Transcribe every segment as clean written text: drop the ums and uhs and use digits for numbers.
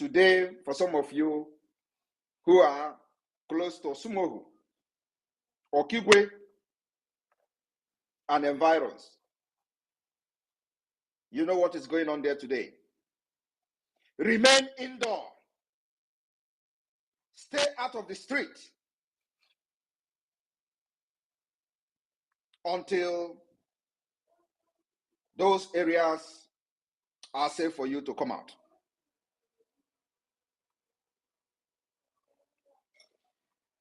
today, for some of you who are close to Sumohu, Okigwe, and environs, you know what is going on there today. Remain indoor. Stay out of the street until those areas are safe for you to come out.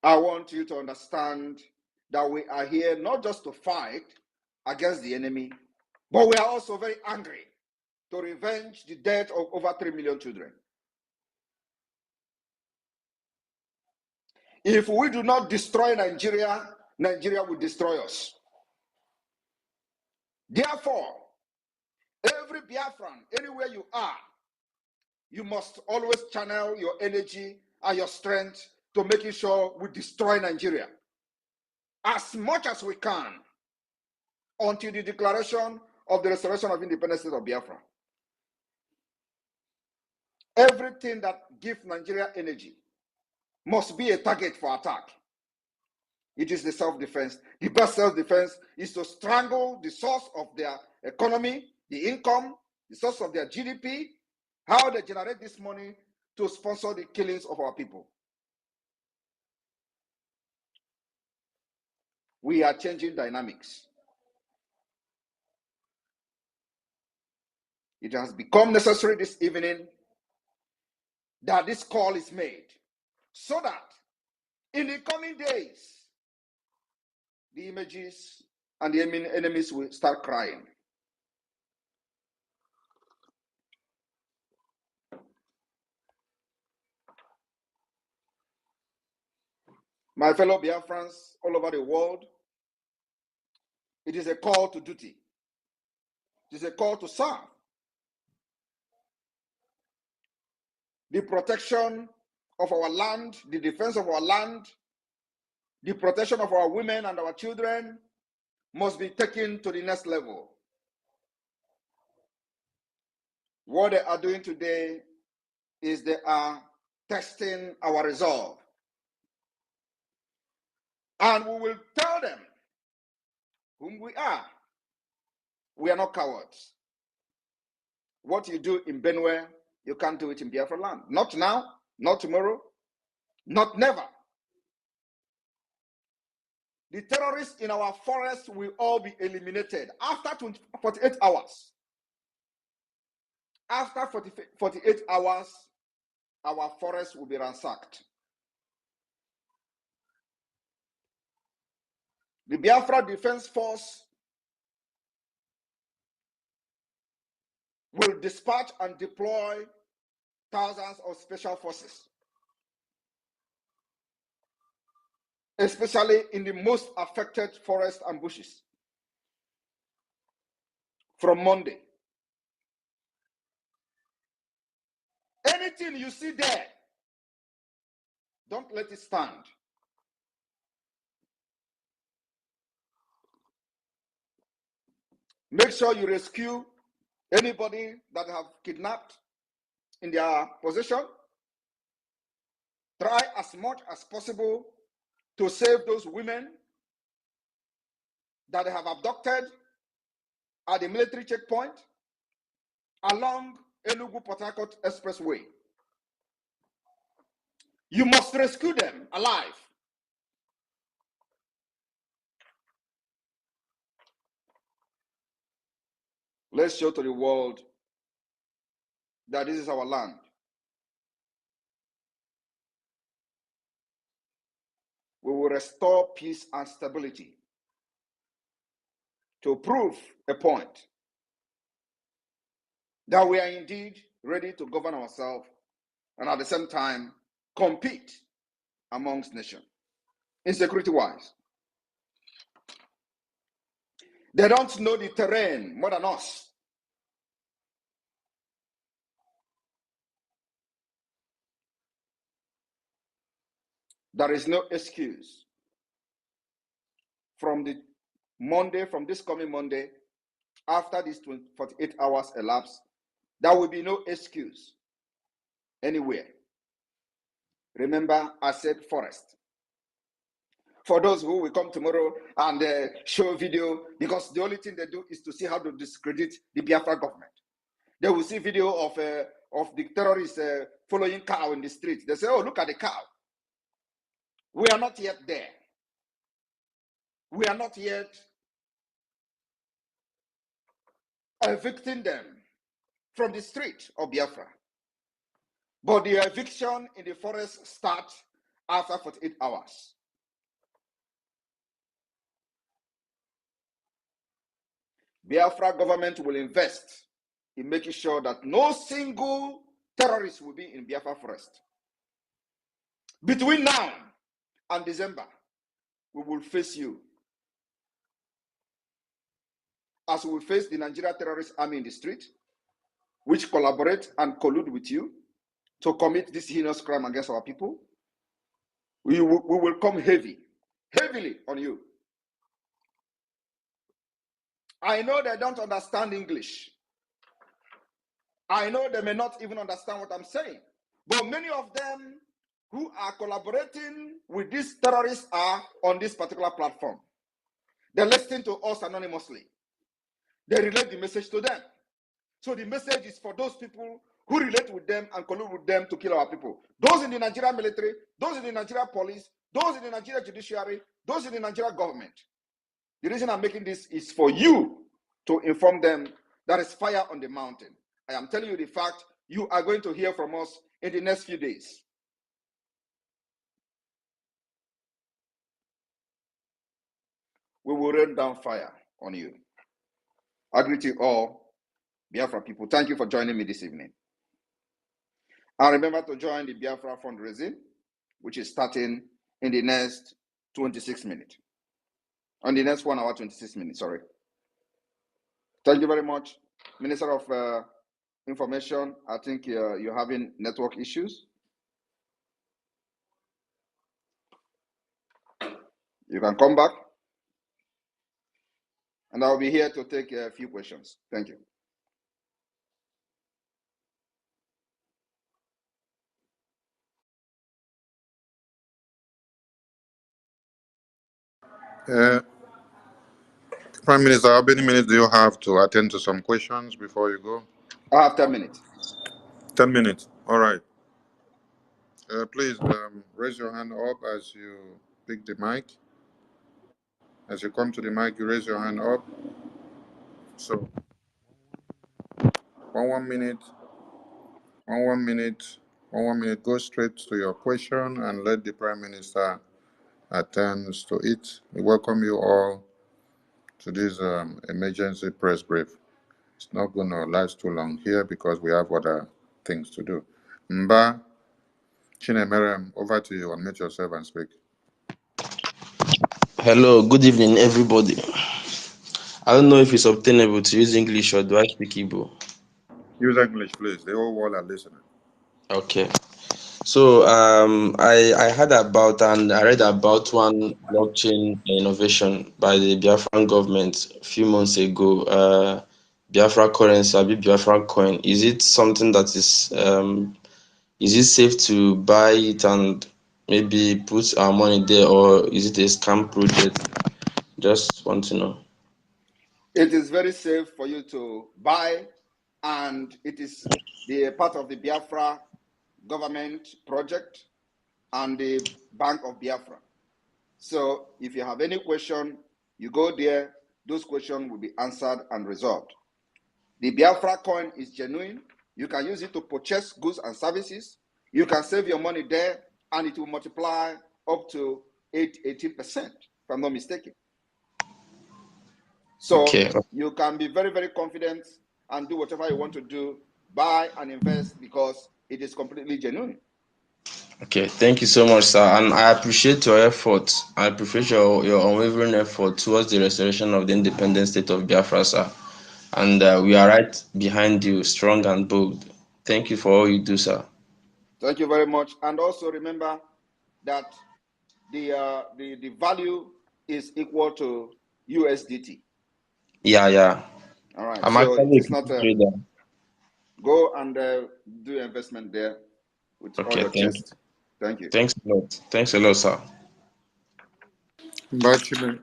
I want you to understand that we are here not just to fight against the enemy, but we are also very angry to revenge the death of over 3 million children. If we do not destroy Nigeria, Nigeria will destroy us. Therefore, every Biafran, anywhere you are, you must always channel your energy and your strength to making sure we destroy Nigeria as much as we can until the declaration of the restoration of independence state of Biafra. Everything that gives Nigeria energy must be a target for attack. It is the self-defense. The best self-defense is to strangle the source of their economy, the income, the source of their GDP, how they generate this money to sponsor the killings of our people. We are changing dynamics. It has become necessary this evening that this call is made so that in the coming days, the images and the enemies will start crying. My fellow Biafrans all over the world, it is a call to duty. It is a call to serve. The protection of our land, the defense of our land, the protection of our women and our children must be taken to the next level. What they are doing today is they are testing our resolve. And we will tell them whom we are. We are not cowards. What you do in Benue, you can't do it in Biafra land. Not now, not tomorrow, not never. The terrorists in our forests will all be eliminated after 48 hours. After 48 hours, our forests will be ransacked. The Biafra Defense Force will dispatch and deploy thousands of special forces, especially in the most affected forests and bushes from Monday. Anything you see there, don't let it stand. Make sure you rescue anybody that have kidnapped in their possession. Try as much as possible to save those women that they have abducted at the military checkpoint along Enugu-Port Harcourt Expressway. You must rescue them alive. Let's show to the world that this is our land. We will restore peace and stability to prove a point that we are indeed ready to govern ourselves and at the same time compete amongst nations, insecurity-wise. They don't know the terrain more than us. There is no excuse from this coming Monday, after these 48 hours elapse, there will be no excuse anywhere. Remember, I said forest. For those who will come tomorrow and show video, because the only thing they do is to see how to discredit the Biafra government. They will see video of the terrorists following cow in the street. They say, oh, look at the cow. We are not yet there. We are not yet evicting them from the street of Biafra. But the eviction in the forest starts after 48 hours. Biafra government will invest in making sure that no single terrorist will be in Biafra forest. Between now and December, we will face you as we face the Nigeria terrorist army in the street, which collaborate and collude with you to commit this heinous crime against our people. We will come heavily on you. I know they don't understand English. I know they may not even understand what I'm saying. But many of them who are collaborating with these terrorists are on this particular platform. They listen to us anonymously. They relate the message to them. So the message is for those people who relate with them and collude with them to kill our people. Those in the Nigerian military, those in the Nigerian police, those in the Nigerian judiciary, those in the Nigerian government. The reason I'm making this is for you to inform them there is fire on the mountain. I am telling you the fact. You are going to hear from us in the next few days. We will rain down fire on you. I greet you all, Biafra people. Thank you for joining me this evening. And remember to join the Biafra fundraising, which is starting in the next 26 minutes. On the next 1 hour, 26 minutes, sorry. Thank you very much. Minister of Information, I think you're having network issues. You can come back. And I'll be here to take a few questions. Thank you. Prime Minister, how many minutes do you have to attend to some questions before you go? I have 10 minutes. 10 minutes. All right. Please raise your hand up as you pick the mic. As you come to the mic, you raise your hand up. So, one minute, go straight to your question and let the Prime Minister attend to it. We welcome you all to this emergency press brief. It's not going to last too long here because we have other things to do. Mba Chinemerem, over to you. Unmute yourself and speak. Hello, good evening, everybody. I don't know if it's obtainable to use English or do I speak Igbo? Use English, please. The whole world are listening. Okay. So I heard about and I read about one blockchain innovation by the Biafran government a few months ago. Biafra currency, Biafra coin. Is it something that is it safe to buy it and maybe put our money there, or is it a scam project? Just want to know. It is very safe for you to buy, and it is the part of the Biafra government project and the Bank of Biafra. So if you have any question, you go there, those questions will be answered and resolved. The Biafra coin is genuine. You can use it to purchase goods and services. You can save your money there, and it will multiply up to 18%, if I'm not mistaken. So you can be very, very confident and do whatever you want to do, buy and invest, because it is completely genuine. Okay, thank you so much, sir. And I appreciate your effort. I appreciate your unwavering effort towards the restoration of the independent state of Biafra, sir. And we are right behind you, strong and bold. Thank you for all you do, sir. Thank you very much. And also remember that the value is equal to USDT. Yeah. All right. I'm so actually it's not trader. Go and do investment there. with all Okay, your thank you. chest. Thank you. Thanks a lot. Thanks a lot, sir. Mbachine,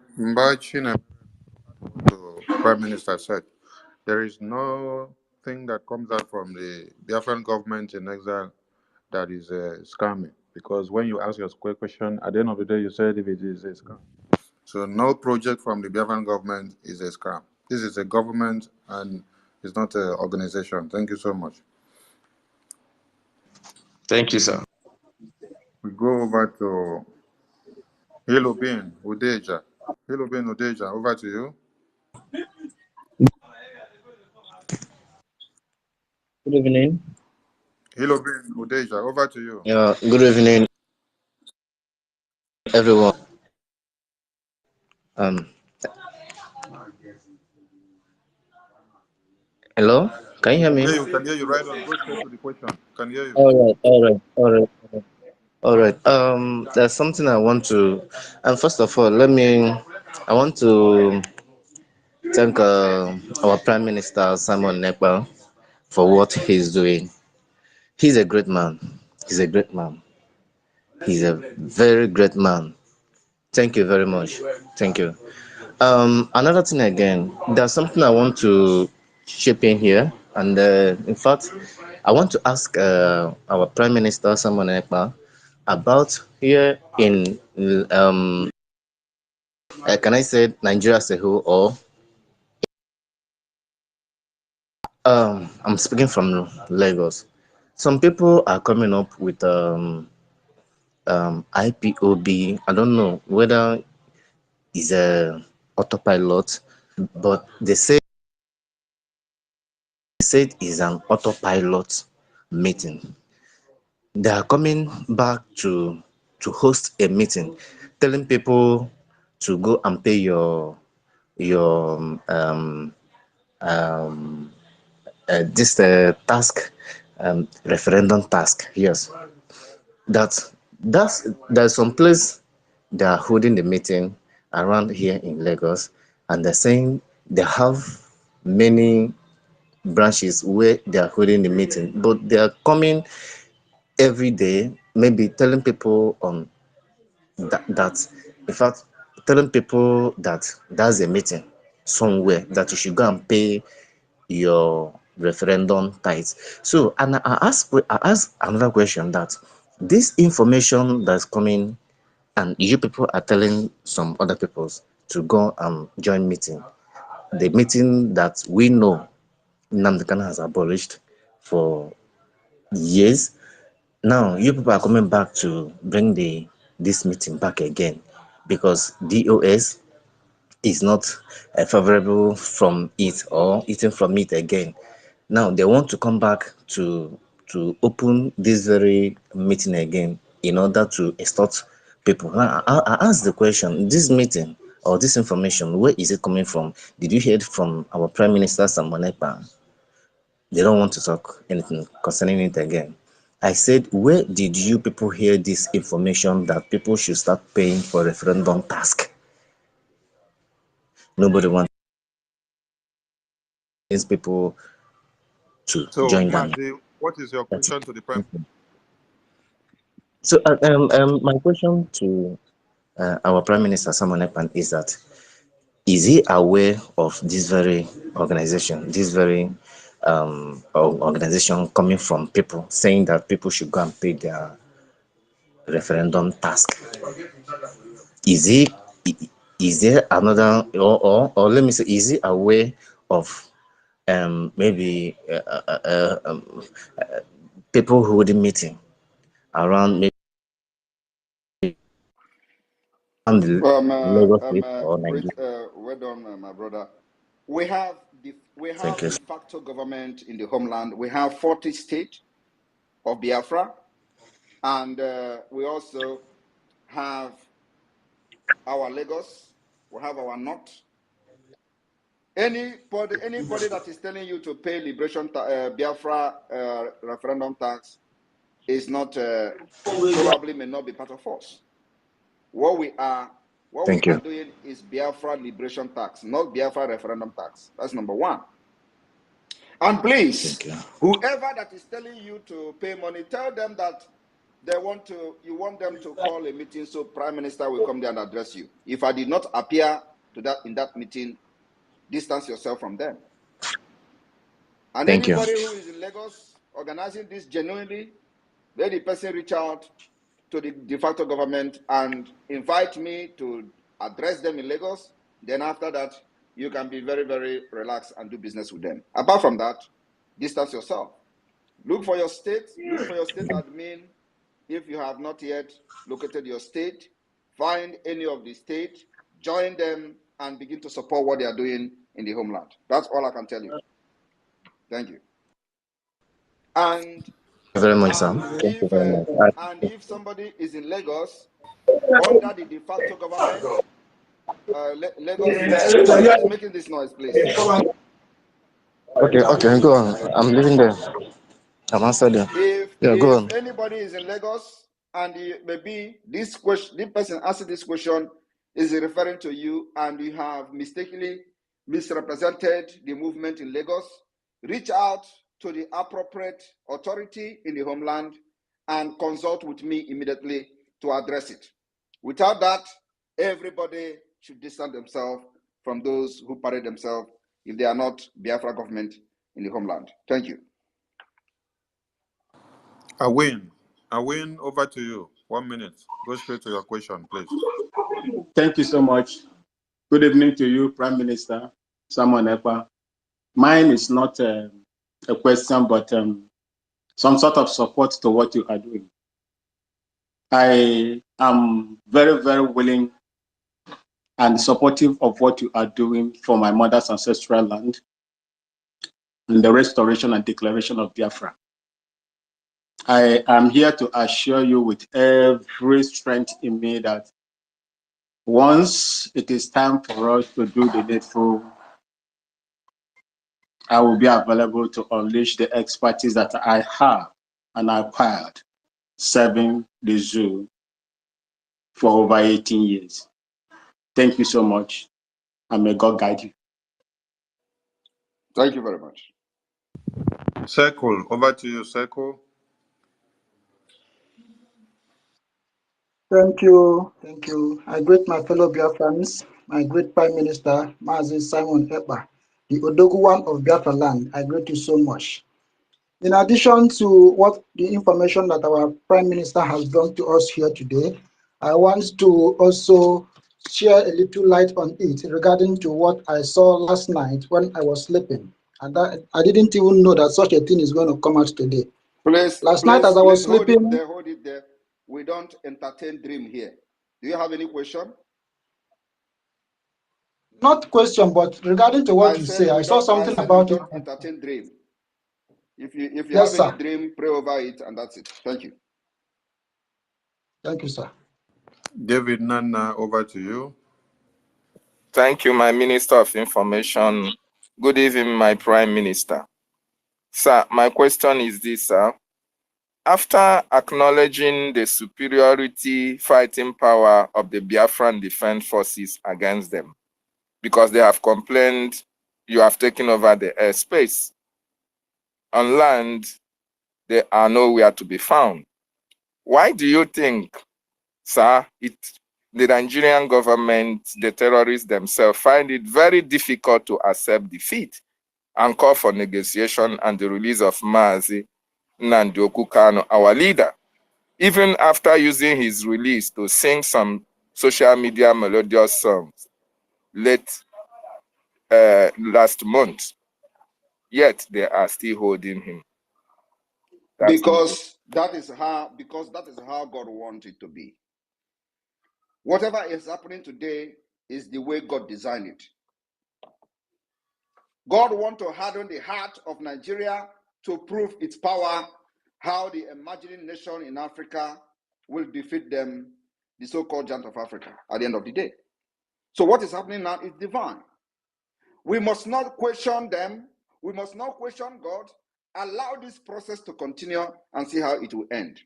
the Prime Minister said, there is nothing that comes out from the Biafran government in exile that is scamming. Because when you ask your question, at the end of the day, you said if it is a scam. So no project from the Biafran government is a scam. This is a government and it's not an organization. Thank you so much. Thank you, sir. We go over to Hilobin Udeja. Hilobin Udeja, over to you. Good evening. Hilobin Udeja, over to you. Good evening, everyone. Um, Hello. Can you hear me? Yeah, you can hear you right on. Go straight to the question. Can hear you. All right. There's something I want to, and first of all, I want to thank our Prime Minister Simon Ekpa for what he's doing. He's a great man. He's a great man. He's a very great man. Thank you very much. Thank you. Another thing again, there's something I want to chip in here, and in fact, I want to ask our Prime Minister Simon Ekpa about here in can I say Nigeria as a whole, or I'm speaking from Lagos. Some people are coming up with IPOB. I don't know whether it's a autopilot, but they said it's an autopilot meeting. They are coming back to host a meeting, telling people to go and pay your this task, referendum task. Yes, there's some place they are holding the meeting around here in Lagos, and they're saying they have many branches where they are holding the meeting, but they are coming every day, maybe telling people on that in fact, telling people that there's a meeting somewhere that you should go and pay your referendum tithes. So, and I ask another question, that this information that's coming and you people are telling some other peoples to go and join meeting, the meeting that we know Nnamdi Kanu has abolished for years. Now you people are coming back to bring this meeting back again because DOS is not favorable from it or eating from it again. Now they want to come back to open this very meeting again in order to extort people. Now I ask the question: this meeting or this information, where is it coming from? Did you hear it from our Prime Minister Simon Ekpa? They don't want to talk anything concerning it again. I said, where did you people hear this information that people should start paying for referendum task? Nobody wants people to So, join them. Mazi, what is your That's it. question to the Prime? So, my question to our Prime Minister Simon Ekpa is that, is he aware of this very organization, organization coming from people saying that people should go and pay their referendum task? Is he is there another, or let me say, is he aware of maybe people holding meeting around maybe around the Lagos State or Great, Nigeria? well done, my brother. We Thank have you. de facto government in the homeland. We have 40 states of Biafra, and we also have our Lagos. We have our North. Anybody that is telling you to pay Biafra referendum tax is not probably may not be part of us. What we are Thank you. doing is Biafra liberation tax, not Biafra referendum tax. That's number one. And please, whoever that is telling you to pay money, tell them that you want them to call a meeting so Prime Minister will come there and address you. If I did not appear in that meeting, distance yourself from them. And anybody who is in Lagos organizing this genuinely, let the person reach out to the de facto government and invite me to address them in Lagos. Then after that, you can be very, very relaxed and do business with them. Apart from that, distance yourself. Look for your state admin. If you have not yet located your state, find any of the state, join them, and begin to support what they are doing in the homeland. That's all I can tell you. Thank you. And very much, sir. Thank you very much. And if somebody is in Lagos under the de facto government, Lagos, making this noise, please. Okay, go on. I'm leaving there. I'm answered there. Go on. If anybody is in Lagos and maybe this person answered this question is referring to you and you have mistakenly misrepresented the movement in Lagos, reach out to the appropriate authority in the homeland and consult with me immediately to address it. Without that, everybody should distance themselves from those who parade themselves if they are not Biafra government in the homeland. Thank you. Awin, over to you. 1 minute. Go straight to your question, please. Thank you so much. Good evening to you, Prime Minister Samuel Ekpa. Mine is not a question, but some sort of support to what you are doing. I am very, very willing and supportive of what you are doing for my mother's ancestral land and the restoration and declaration of Biafra. I am here to assure you with every strength in me that once it is time for us to do the needful, I will be available to unleash the expertise that I have and acquired serving the zoo for over 18 years. Thank you so much, and may God guide you. Thank you very much. Circle, over to you, Circle. Thank you. I greet my fellow Biafrans, my great Prime Minister, Mazi Simon Ekpa, the Odoguwan of Biafra land. I greet you so much. In addition to what the information that our Prime Minister has brought to us here today, I want to also share a little light on it regarding to what I saw last night when I was sleeping. And I didn't even know that such a thing is going to come out today. Last night as I was sleeping... Hold it there. We don't entertain dream here. Do you have any question? Not question, but regarding to what you say, I saw something about it. Entertain dream. If you yes, have any dream, pray over it, and that's it. Thank you. Thank you, sir. David Nana, over to you. Thank you, my Minister of Information. Good evening, my Prime Minister. Sir, my question is this, sir. After acknowledging the superiority fighting power of the Biafran Defense Forces against them, because they have complained you have taken over the airspace, on land, they are nowhere to be found. Why do you think, sir, the Nigerian government, the terrorists themselves, find it very difficult to accept defeat and call for negotiation and the release of Mazi Nnamdi Kanu, our leader, even after using his release to sing some social media melodious songs last month, yet they are still holding him? Because that is how God wants it to be. Whatever is happening today is the way God designed it. God wants to harden the heart of Nigeria to prove its power, how the emerging nation in Africa will defeat them, the so-called giant of Africa, at the end of the day. So what is happening now is divine. We must not question them. We must not question God. Allow this process to continue and see how it will end.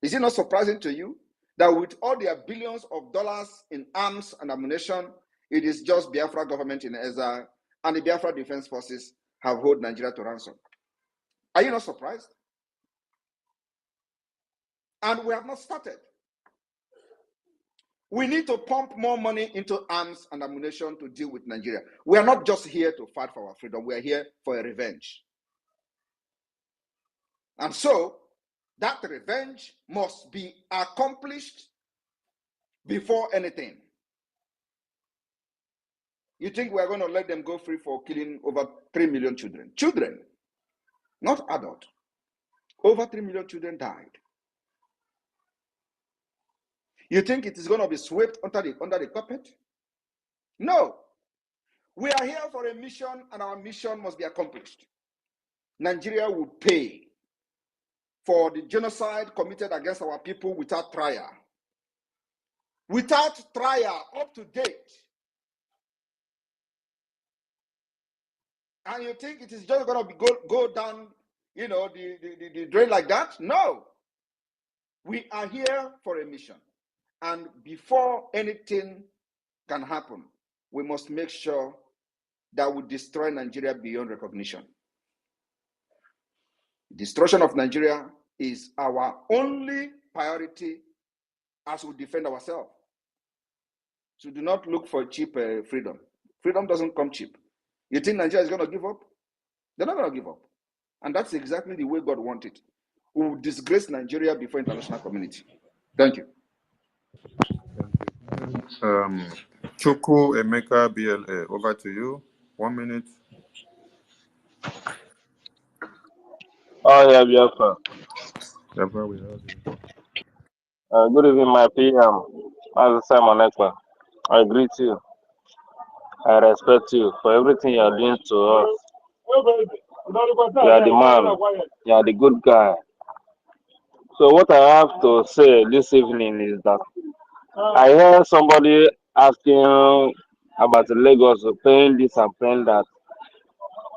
Is it not surprising to you that with all their billions of dollars in arms and ammunition, it is just Biafra government in exile and the Biafra Defense Forces have held Nigeria to ransom. Are you not surprised? And we have not started. We need to pump more money into arms and ammunition to deal with Nigeria. We are not just here to fight for our freedom. We are here for a revenge. And so that revenge must be accomplished before anything. You think we are going to let them go free for killing over 3 million children? Children, not adults. Over 3 million children died. You think it is going to be swept under the carpet? No. We are here for a mission, and our mission must be accomplished. Nigeria will pay for the genocide committed against our people without trial. Without trial, up to date. And you think it is just going to go down, you know, the drain like that? No. We are here for a mission. And before anything can happen, we must make sure that we destroy Nigeria beyond recognition. Destruction of Nigeria is our only priority as we defend ourselves. So do not look for cheap freedom. Freedom doesn't come cheap. You think Nigeria is going to give up? They're not going to give up. And that's exactly the way God wanted. We will disgrace Nigeria before international community. Thank you. Chuku Emeka BLA, over to you. 1 minute. Oh, yeah, Biafra. Biafra, we have you. Good evening, my PM. As Simon Ekpa, I greet you. I respect you for everything you are doing to us. You are the man. You are the good guy. So what I have to say this evening is that I hear somebody asking about Lagos paying this and paying that.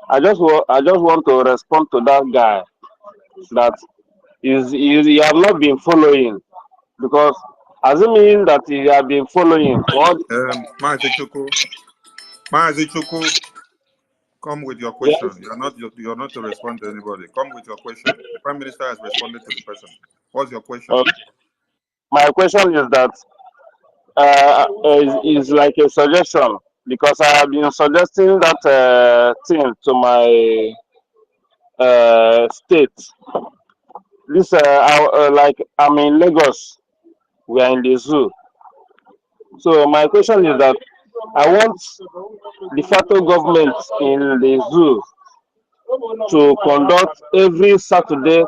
I just want to respond to that guy that you have not been following, because assuming that you have been following what Maazi Chuku, come with your question. yes, You're not to respond to anybody. Come with your question. The Prime Minister has responded to the person. What's your question? my question is that is like a suggestion, because I have been suggesting that thing to my state. This like I'm in Lagos, we are in the zoo. So my question is that I want the federal government in the zoo to conduct every Saturday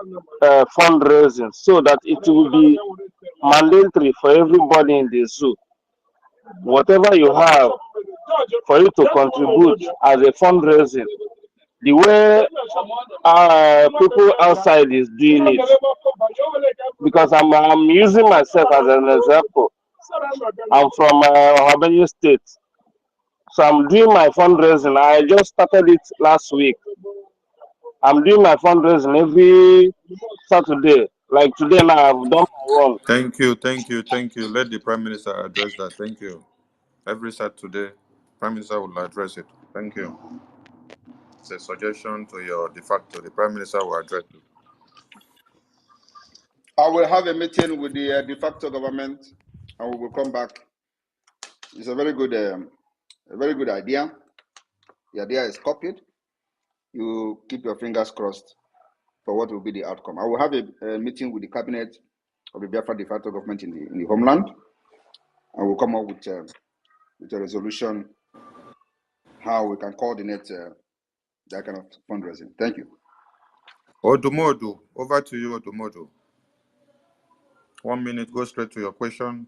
fundraising, so that it will be mandatory for everybody in the zoo. Whatever you have for you to contribute as a fundraising, the way people outside is doing it, because I'm using myself as an example. I'm from Ohabenyi State, so I'm doing my fundraising. I just started it last week. I'm doing my fundraising every Saturday. Like today now, I've done my one. Thank you. Let the Prime Minister address that. Thank you. Every Saturday, Prime Minister will address it. Thank you. It's a suggestion to your de facto. The Prime Minister will address it. I will have a meeting with the de facto government, and we will come back. It's a very good idea. The idea is copied. You keep your fingers crossed for what will be the outcome. I will have a meeting with the cabinet of the Biafra de facto government in the homeland, and we'll come up with a resolution how we can coordinate that kind of fundraising. Thank you. Odumodu, over to you, Odumodu. 1 minute, go straight to your question.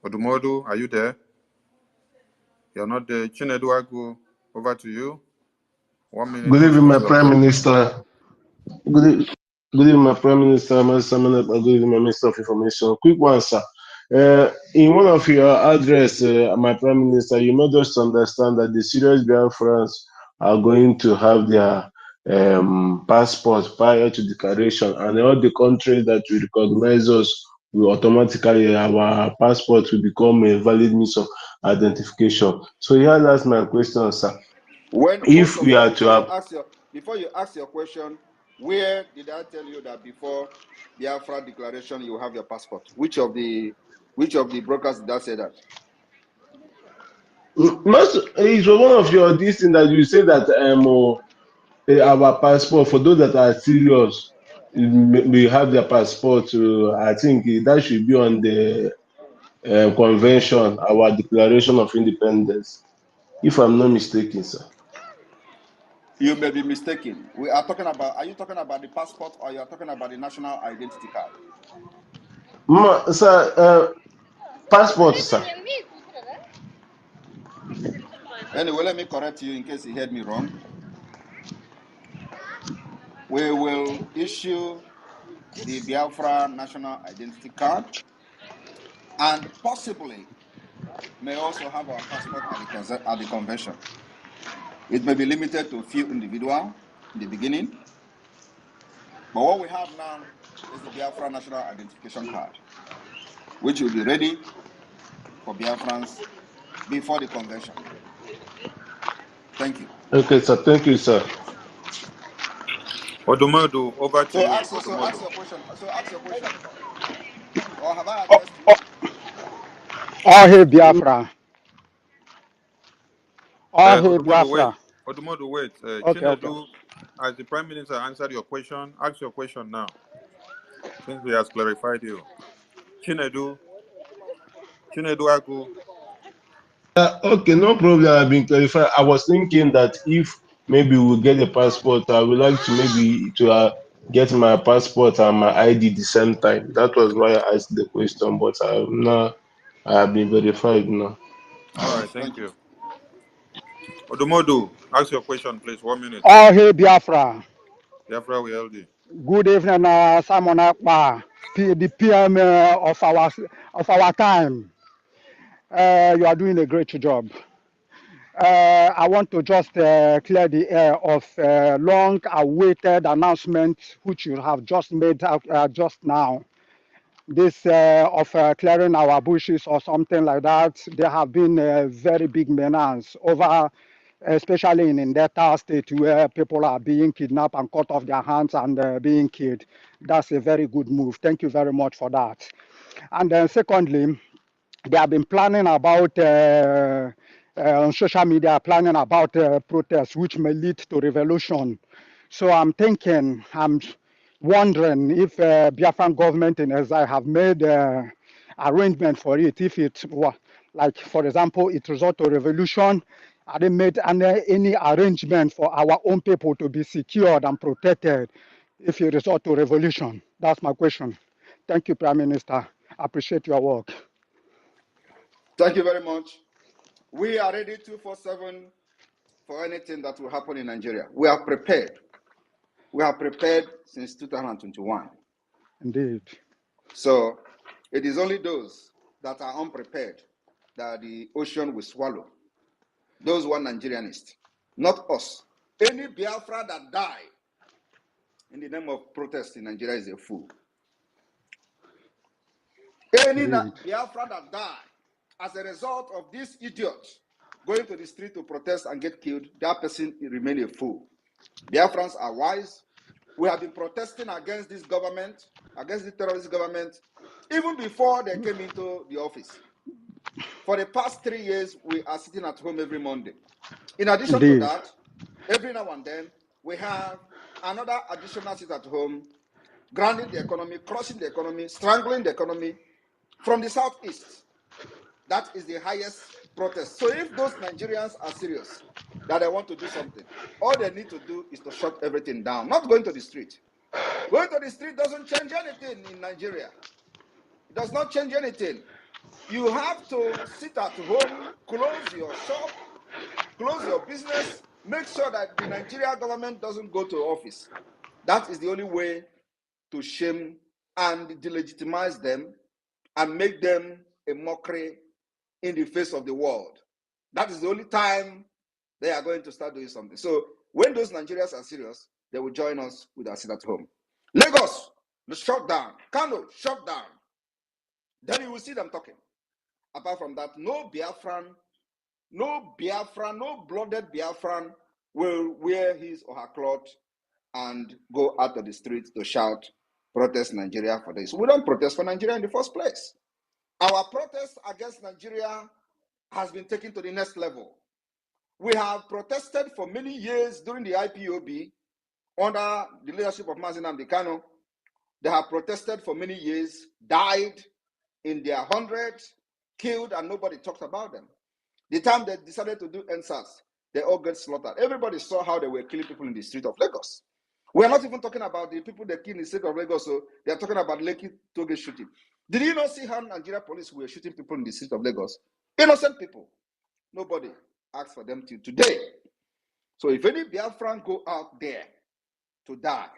Odumodu, are you there? You're not there. Chinedu Agu, over to you. 1 minute. Good evening, my Prime Minister. Good evening, my Prime Minister, my good evening, my Minister of Information. Quick one, sir. In one of your address, my Prime Minister, you made us understand that the serious Biafrans are going to have their passports prior to declaration, and all the countries that will recognize us will automatically, our passport will become a valid means of identification. So here, that's my question, sir. When if we are to have, before you ask your question, where did I tell you that before Biafra declaration you have your passport? Which of the brokers did I say that? It was one of your this thing that you say that our passport for those that are serious, we have their passport. I think that should be on the convention, our Declaration of Independence, if I'm not mistaken, sir. You may be mistaken. We are talking about. Are you talking about the passport or you are talking about the national identity card? Sir, passport, sir. Anyway, let me correct you in case you heard me wrong. We will issue the Biafra national identity card and possibly may also have our passport at the convention. It may be limited to a few individuals in the beginning, but what we have now is the Biafra national identification card, which will be ready for Biafrans before the convention. Thank you. Okay, sir. Thank you, sir. Odumodu, over to you. Ask your question. Or have I addressed you? Oh, hey, Biafra. Oh, hey, Odumodu, wait. Biafra. Odumodu, wait. Okay. Chinedu, as the Prime Minister answered your question, ask your question now, since he has clarified you. Chinedu Aku. Okay, no problem. I've been clarified. I was thinking that if maybe we'll get a passport, I would like to maybe get my passport and my ID the same time. That was why I asked the question, but I have been verified now. All right, thank you. Odumodu, ask your question, please. 1 minute. Oh, hey, Biafra. Biafra, we held you. Good evening, Simon Ekpa, the PM of our time. You are doing a great job. I want to just clear the air of long-awaited announcement which you have just made just now. This of clearing our bushes or something like that. There have been a very big menace over, especially in Delta State, where people are being kidnapped and cut off their hands and being killed. That's a very good move. Thank you very much for that. And then secondly, they have been planning about on social media, planning about protests which may lead to revolution. So I'm wondering if Biafran government in exile have made arrangement for it. If it were, like, for example, it result to revolution, have they made any arrangement for our own people to be secured and protected if it result to revolution? That's my question. Thank you, Prime Minister. I appreciate your work. Thank you very much. We are ready 24/7 for anything that will happen in Nigeria. We are prepared. We are prepared since 2021. Indeed. So it is only those that are unprepared that the ocean will swallow. Those who are Nigerianists, not us. Any Biafra that die in the name of protest in Nigeria is a fool. Any Biafra that die as a result of this idiot going to the street to protest and get killed, that person remain a fool. Biafrans are wise. We have been protesting against this government, against the terrorist government, even before they came into the office. For the past 3 years, we are sitting at home every Monday. In addition to that, every now and then, we have another additional sit at home, grounding the economy, crushing the economy, strangling the economy from the southeast. That is the highest protest. So if those Nigerians are serious that they want to do something, all they need to do is to shut everything down, not going to the street. Going to the street doesn't change anything in Nigeria. It does not change anything. You have to sit at home, close your shop, close your business, make sure that the Nigerian government doesn't go to office. That is the only way to shame and delegitimize them and make them a mockery in the face of the world. That is the only time they are going to start doing something. So when those Nigerians are serious, they will join us with our sit at home. Lagos, the shutdown. Kano, shut down. Then you will see them talking. Apart from that, no Biafran, no blooded Biafran will wear his or her cloth and go out of the street to shout, protest Nigeria for this. We don't protest for Nigeria in the first place. Our protest against Nigeria has been taken to the next level. We have protested for many years during the IPOB under the leadership of Mazi Nnamdi Kanu. They have protested for many years, died in their hundreds, killed, and nobody talked about them. The time they decided to do NSAS, they all got slaughtered. Everybody saw how they were killing people in the street of Lagos. We are not even talking about the people that killed in the street of Lagos, so they are talking about Lekki Toge shooting. Did you not see how Nigeria police were shooting people in the street of Lagos? Innocent people. Nobody asked for them till today. So if any Biafran go out there to die,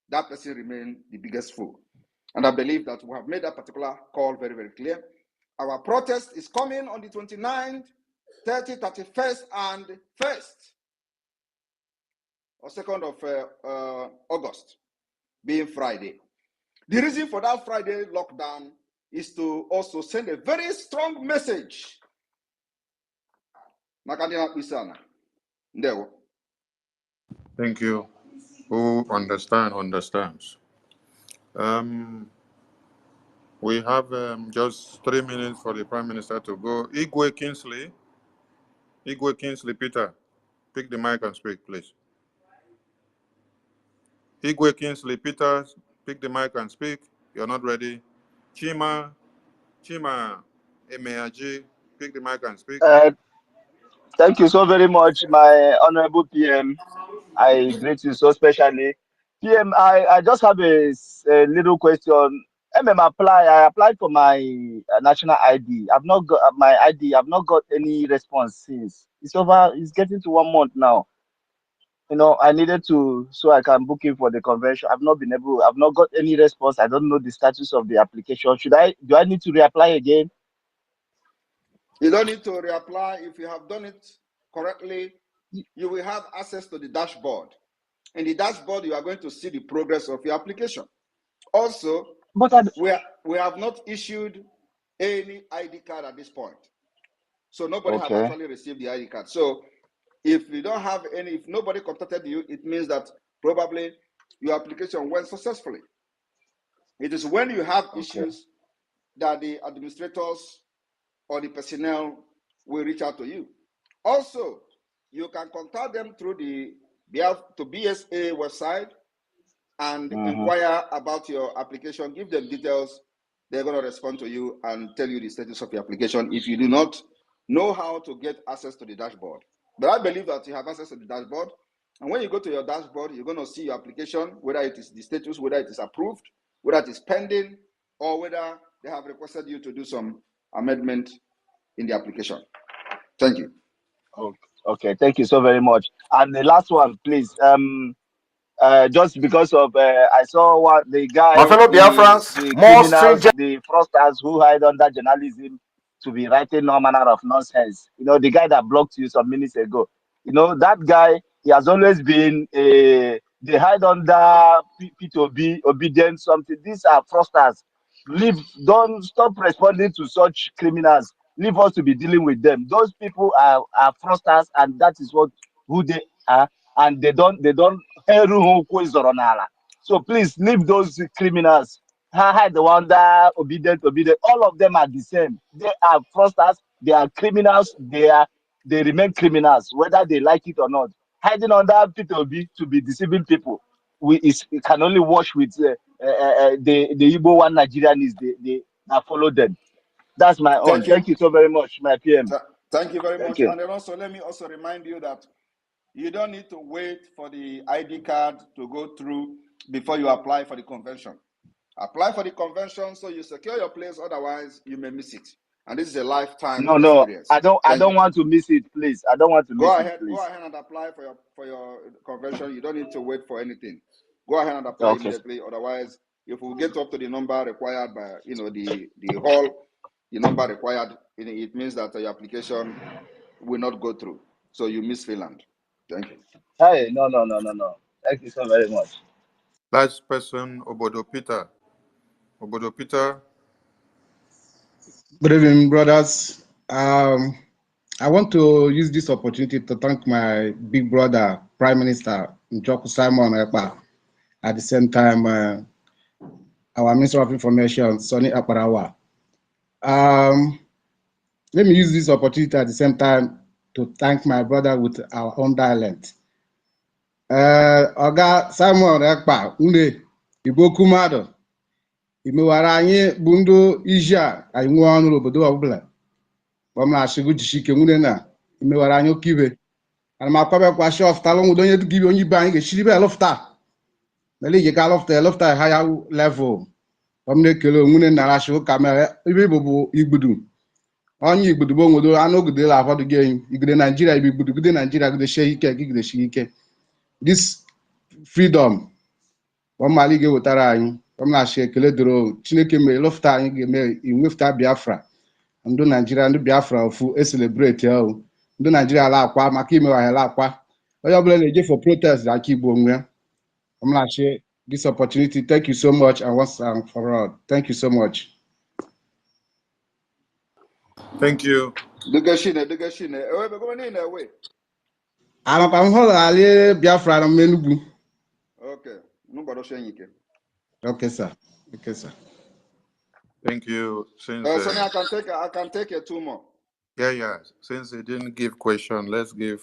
that person remains the biggest fool. And I believe that we have made that particular call very, very clear. Our protest is coming on the 29th, 30th, 31st, and 1st or 2nd of August, being Friday. The reason for that Friday lockdown is to also send a very strong message. Thank you. Who understands. We have just 3 minutes for the Prime Minister to go. Igwe Kingsley, Peter, pick the mic and speak, please. Igwe Kingsley, Peter, pick the mic and speak. You're not ready. Chima Emeaji, pick the mic and speak. Thank you so very much, my honorable PM. I greet you so specially. PM, I just have a little question. I applied for my national ID. I've not got my ID. I've not got any response since. It's getting to 1 month now. I needed to, so I can book in for the convention. I've not got any response. I don't know the status of the application. Do I need to reapply again? You don't need to reapply. If you have done it correctly, you will have access to the dashboard. In the dashboard, you are going to see the progress of your application. Also, we have not issued any ID card at this point. So nobody has actually received the ID card. So if you don't have any, if nobody contacted you, it means that probably your application went successfully. It is when you have issues that the administrators or the personnel will reach out to you. Also, you can contact them through the BSA website and inquire about your application. Give them details. They're going to respond to you and tell you the status of your application if you do not know how to get access to the dashboard. But I believe that you have access to the dashboard. And when you go to your dashboard, you're going to see your application, whether it is the status, whether it is approved, whether it is pending, or whether they have requested you to do some amendment in the application. Thank you. Okay, thank you so very much. And the last one, please. Just because of I saw what the guy, My fellow Biafrans, the more criminals, stringent. the fraudsters who hide under journalism to be writing all manner of nonsense. The guy that blocked you some minutes ago. That guy, he has always been they hide under P2B, obedience, something. These are fraudsters. Don't stop responding to such criminals. Leave us to be dealing with them. Those people are fraudsters, and that is who they are. And they don't so please leave those criminals. Hide the one that obedient. All of them are the same. They are fraudsters, they are criminals, they remain criminals, whether they like it or not. Hiding under P2B to be deceiving people. It can only wash with the Igbo one Nigerians they follow them. That's my own. Thank you so very much, my PM. Thank you very much. And then also let me also remind you that you don't need to wait for the ID card to go through before you apply for the convention. Apply for the convention so you secure your place, otherwise you may miss it. And this is a lifetime experience. I don't want to miss it, please. I don't want to miss it, please. Go ahead and apply for your convention. You don't need to wait for anything. Go ahead and apply immediately. Otherwise, if we get up to the number required by the hall, the number required, it means that your application will not go through. So you miss Finland. Thank you. Hey, no. Thank you so very much. Last person, Obodo Peter. Obodo Peter. Good evening, brothers. I want to use this opportunity to thank my big brother, Prime Minister Njoku Simon Ekpa. At the same time, our Minister of Information, Sonny Akparawa. Let me use this opportunity at the same time to thank my brother with our own dialect. Oga Simon Ekpa, Une, Igbo Kumado, imewara anyị bụ ndị iji anyị nwee ọnụ n'obodo ọbụla. Bọmlashigu jishike nwune na imewara anyị oke ibe. Ana m akwabekwa shọf talụ nwudo onye dịka ibe onye ibe anyị ga-eshiri be lọfta. Mele ije ka lọfta higher level. Bọm na-ekele nwune na rashi ụka mere ibe bụ igbudu. Onye igbudu bụ onwedo anụ ogide la afọdụ gị enyi. Igide Nigeria ibe igbudu gide Nigeria gide shie ike gide shie ike. This freedom bọmmali ga-ewetara anyị. Bọmlashi ekele doro Chineke mere lọfta anyị ga-eme inwefta Biafra. Ndị Nigeria ndị Biafra ofu celebrate ya o. Ndị Nigeria ala akwa maka imewa ala akwa. Onye ọbụla na-eje for protest aka Igbo onwe ya. Bọmlashi this opportunity. Thank you so much and once and for all. Thank you so much. Thank you. Dugashine. Ewe go ni na we. Amakwa m hụrụ ali Biafra na Menugwu. Okay. No bado shenyike. Okay, sir. Okay, sir. Thank you. Since Sonny, I can take 2 more. yeah. Since he didn't give question, let's give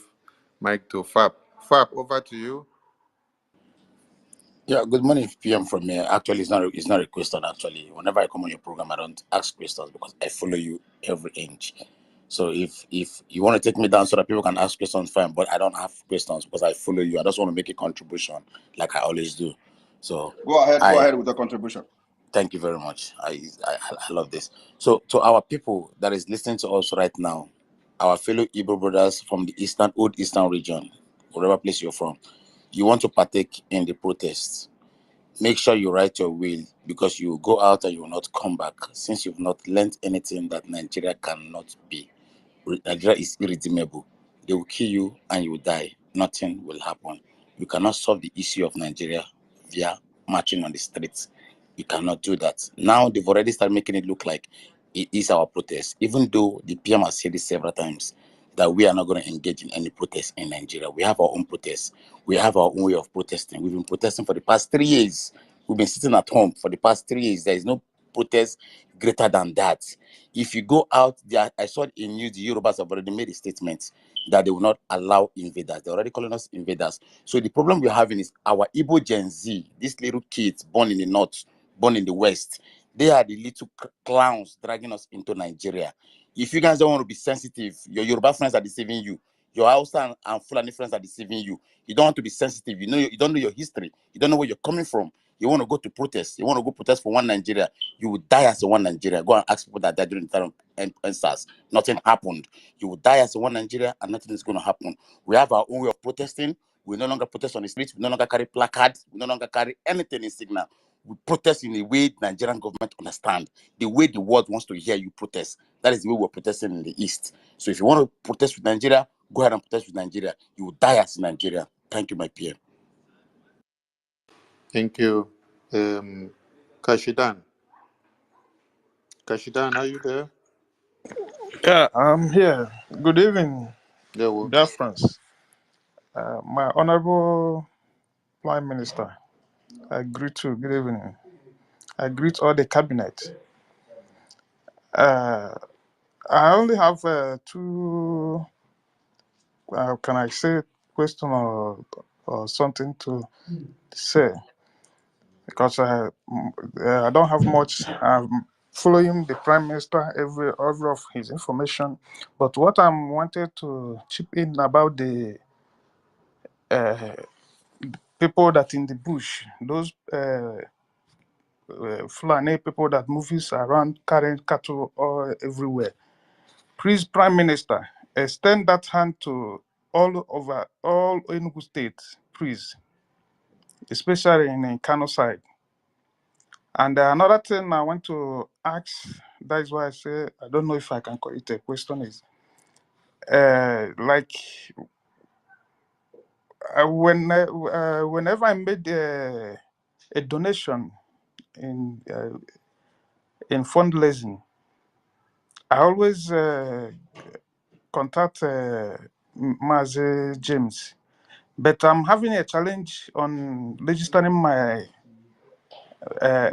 mic to Fab. Fab, over to you. Yeah, good morning, PM from me. Actually, it's not a question. Actually, whenever I come on your program, I don't ask questions because I follow you every inch. So if you want to take me down so that people can ask questions, fine. But I don't have questions because I follow you. I just want to make a contribution like I always do. So Go ahead with the contribution. Thank you very much. I love this. So to our people that is listening to us right now, our fellow Igbo brothers from the old eastern region, whatever place you're from, you want to partake in the protests. Make sure you write your will because you will go out and you will not come back since you've not learned anything that Nigeria cannot be. Nigeria is irredeemable. They will kill you and you will die. Nothing will happen. You cannot solve the issue of Nigeria via marching on the streets. You cannot do that. Now they've already started making it look like it is our protest, even though the PM has said it several times that we are not going to engage in any protest in Nigeria. We have our own protests. We have our own way of protesting. We've been protesting for the past 3 years. We've been sitting at home for the past 3 years. There is no protest greater than that. If you go out there, I saw in news the Yorubas have already made a statement that they will not allow invaders. They're already calling us invaders. So the problem we're having is our Igbo Gen Z, these little kids born in the north, born in the west, they are the little clowns dragging us into Nigeria. If you guys don't want to be sensitive, your Yoruba friends are deceiving you. Your Hausa and Fulani friends are deceiving you. You don't want to be sensitive. You don't know your history. You don't know where you're coming from. You want to go to protest. You want to go protest for one Nigeria. You will die as a one Nigeria. Go and ask people that died during the time of SARS. Nothing happened. You will die as a one Nigeria and nothing is going to happen. We have our own way of protesting. We no longer protest on the streets. We no longer carry placards. We no longer carry anything in signal. We protest in the way the Nigerian government understand, the way the world wants to hear you protest. That is the way we're protesting in the East. So if you want to protest with Nigeria, go ahead and protest with Nigeria. You will die as Nigeria. Thank you, my PM. Thank you. Kashidan, are you there? Yeah, I'm here. Good evening, Yeah, well. dear friends. My Honorable Prime Minister, I greet you. Good evening. I greet all the cabinet. I only have two, can I say, question or something to say because I don't have much. I'm following the Prime Minister every of his information, but what I'm wanted to chip in about the people that in the bush, those Fulani people that moves around carrying cattle all everywhere. Please, Prime Minister, extend that hand to all over all Enugu State, please, especially in Kano side. And another thing I want to ask, that is why I say I don't know if I can call it a question, is whenever I made a donation in fundraising, I always contact Mazi James, but I'm having a challenge on registering my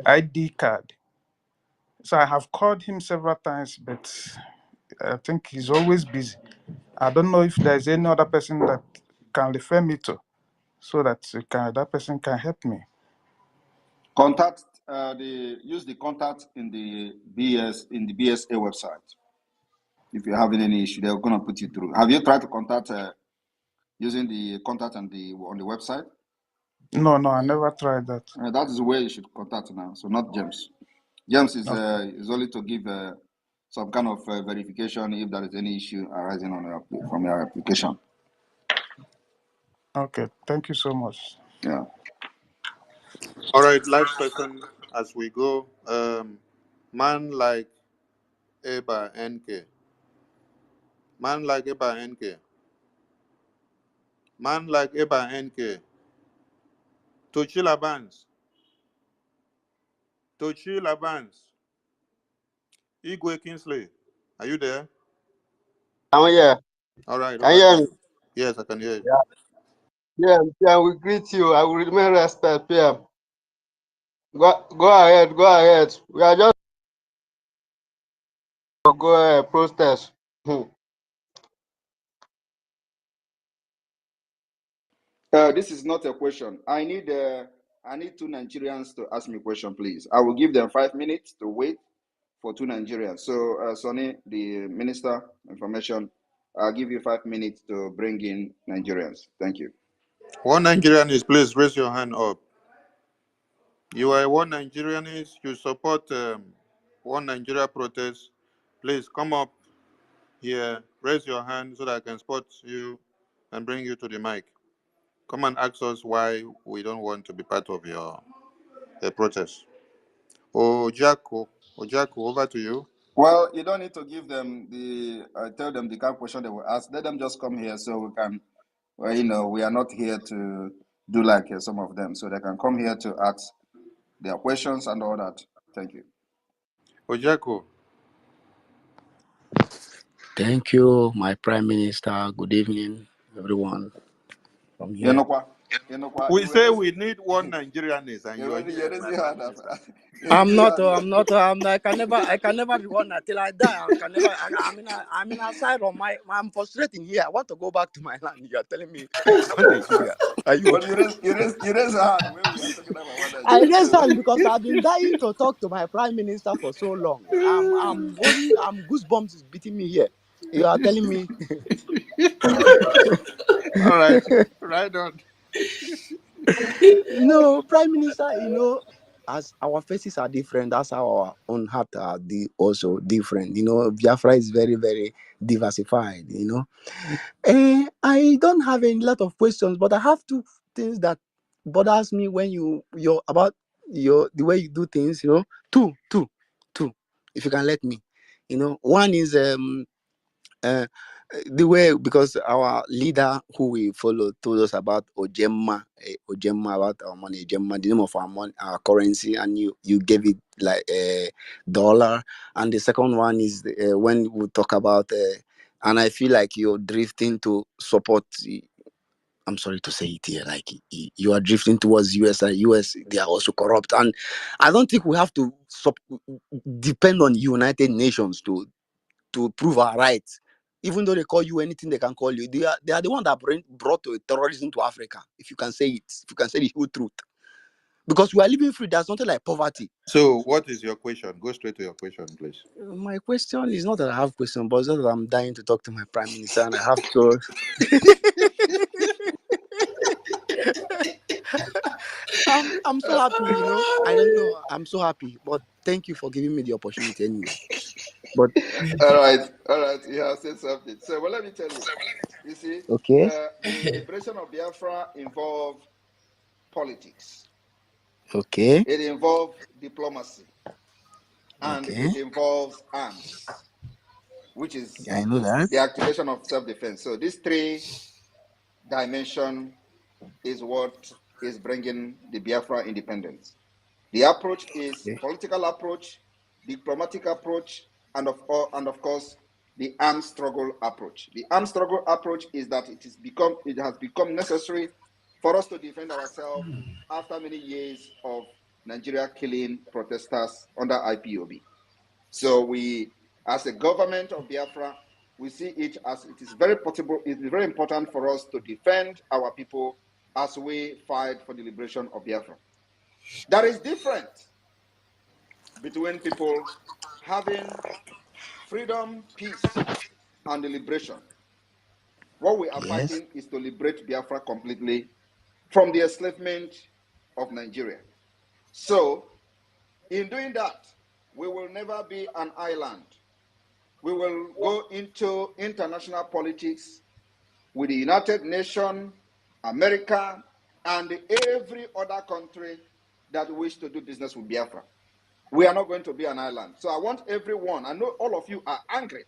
ID card. So I have called him several times, but I think he's always busy. I don't know if there's any other person that can refer me to, so that that person can help me. Contact use the contact in the BSA website. If you're having any issue, they're gonna put you through. Have you tried to contact using the contact on the website? No, I never tried that. That is where you should contact now. So not James. James is only to give some kind of verification if there is any issue arising from your application. Okay, thank you so much. Yeah. All right, last person as we go. Man like Eba NK. Man like Eba NK. Man like Eba NK. Tochila Bands. Tochila Bands. Igwe Kingsley. Are you there? I'm here. All right, Can over you to hear me? you. Yes, I can hear you. Yeah, yeah, we greet you. I will remain respect, PM. Go ahead, go ahead. We are just go protest. This is not a question. I need two Nigerians to ask me a question, please. I will give them 5 minutes to wait for two Nigerians. So, Sonny, the Minister of Information, I'll give you 5 minutes to bring in Nigerians. Thank you. One Nigerian is, please raise your hand up. You are one Nigerian is, you support one Nigeria protest. Please come up here, raise your hand so that I can spot you and bring you to the mic. Come and ask us why we don't want to be part of your protest. Ojako, over to you. Well, you don't need to give them tell them the kind of question they will ask. Let them just come here so we can, we are not here to do like some of them. So they can come here to ask their questions and all that. Thank you. Ojako. Thank you, my Prime Minister. Good evening, everyone. From here. We say we need one Nigerian is, and you are here. I'm not. I can never be one until I die. I'm in asylum. I'm frustrating here. I want to go back to my land. You are telling me one Nigeria. Are you? But you raise a hand when we are talking about one Nigeria. I raise hand because I've been dying to talk to my Prime Minister for so long. I'm goosebumps is beating me here. You are telling me. All right, right on. No, Prime Minister, as our faces are different, that's how our own heart are also different. Biafra is very, very diversified, I don't have a lot of questions, but I have two things that bothers me when you're about the way you do things, Two, if you can let me. One is the way, because our leader who we follow told us about Ojemma about our money, Ojemma, the name of our money, our currency, and you gave it like a dollar. And the second one is when we talk about, and I feel like you're drifting to support. I'm sorry to say it here, like you are drifting towards US, and US, they are also corrupt, and I don't think we have to depend on United Nations to prove our rights. Even though they call you anything they can call you, they are the one that brought terrorism to Africa. If you can say it, if you can say the whole truth, because we are living free. There's nothing like poverty. So, what is your question? Go straight to your question, please. My question is not that I have question, but it's that I'm dying to talk to my Prime Minister, and I have to. I'm so happy, I don't know. I'm so happy, but thank you for giving me the opportunity anyway. But all right, you have said something. So, well, let me tell you. You see, okay, the liberation of Biafra involved politics. Okay. It involves diplomacy, and Okay. it involves arms, which is I know that. the activation of self-defense. So, these three dimensions is what is bringing the Biafra independence. The approach is political approach, diplomatic approach, and of course the armed struggle approach. The armed struggle approach is that it has become necessary for us to defend ourselves after many years of Nigeria killing protesters under IPOB. So we, as a government of Biafra, we see it as it is very possible, it is very important for us to defend our people as we fight for the liberation of Biafra. There is difference between people having freedom, peace, and the liberation. What we are fighting is to liberate Biafra completely from the enslavement of Nigeria. So, in doing that, we will never be an island. We will go into international politics with the United Nations, America, and every other country that wish to do business with Biafra. We are not going to be an island. So I want everyone, I know all of you are angry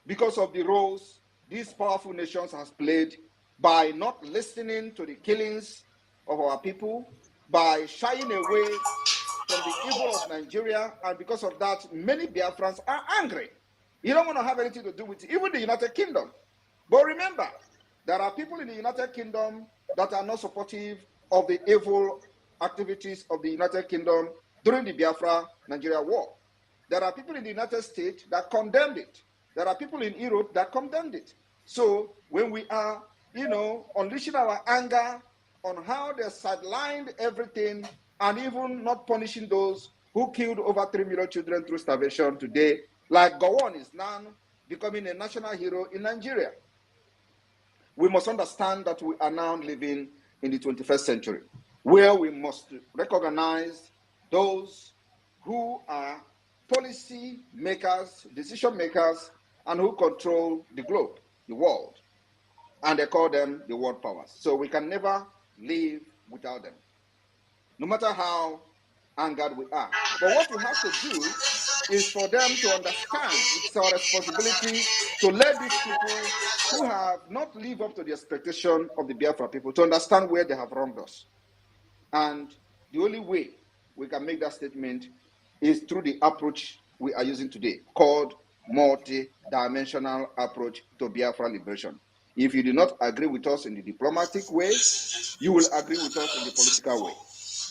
because of the roles these powerful nations has played by not listening to the killings of our people, by shying away from the evil of Nigeria, and because of that, many Biafrans are angry. You don't want to have anything to do with it, even the United Kingdom. But remember, there are people in the United Kingdom that are not supportive of the evil activities of the United Kingdom during the Biafra-Nigeria war. There are people in the United States that condemned it. There are people in Europe that condemned it. So when we are, unleashing our anger on how they sidelined everything and even not punishing those who killed over 3 million children through starvation today, like Gowon is now becoming a national hero in Nigeria. We must understand that we are now living in the 21st century, where we must recognize those who are policy makers, decision makers, and who control the globe, the world. And they call them the world powers. So we can never live without them, no matter how angered we are. But what we have to do is for them to understand it's our responsibility to let these people who have not lived up to the expectation of the Biafra people to understand where they have wronged us. And the only way we can make that statement is through the approach we are using today, called multi-dimensional approach to Biafra liberation. If you do not agree with us in the diplomatic way, you will agree with us in the political way.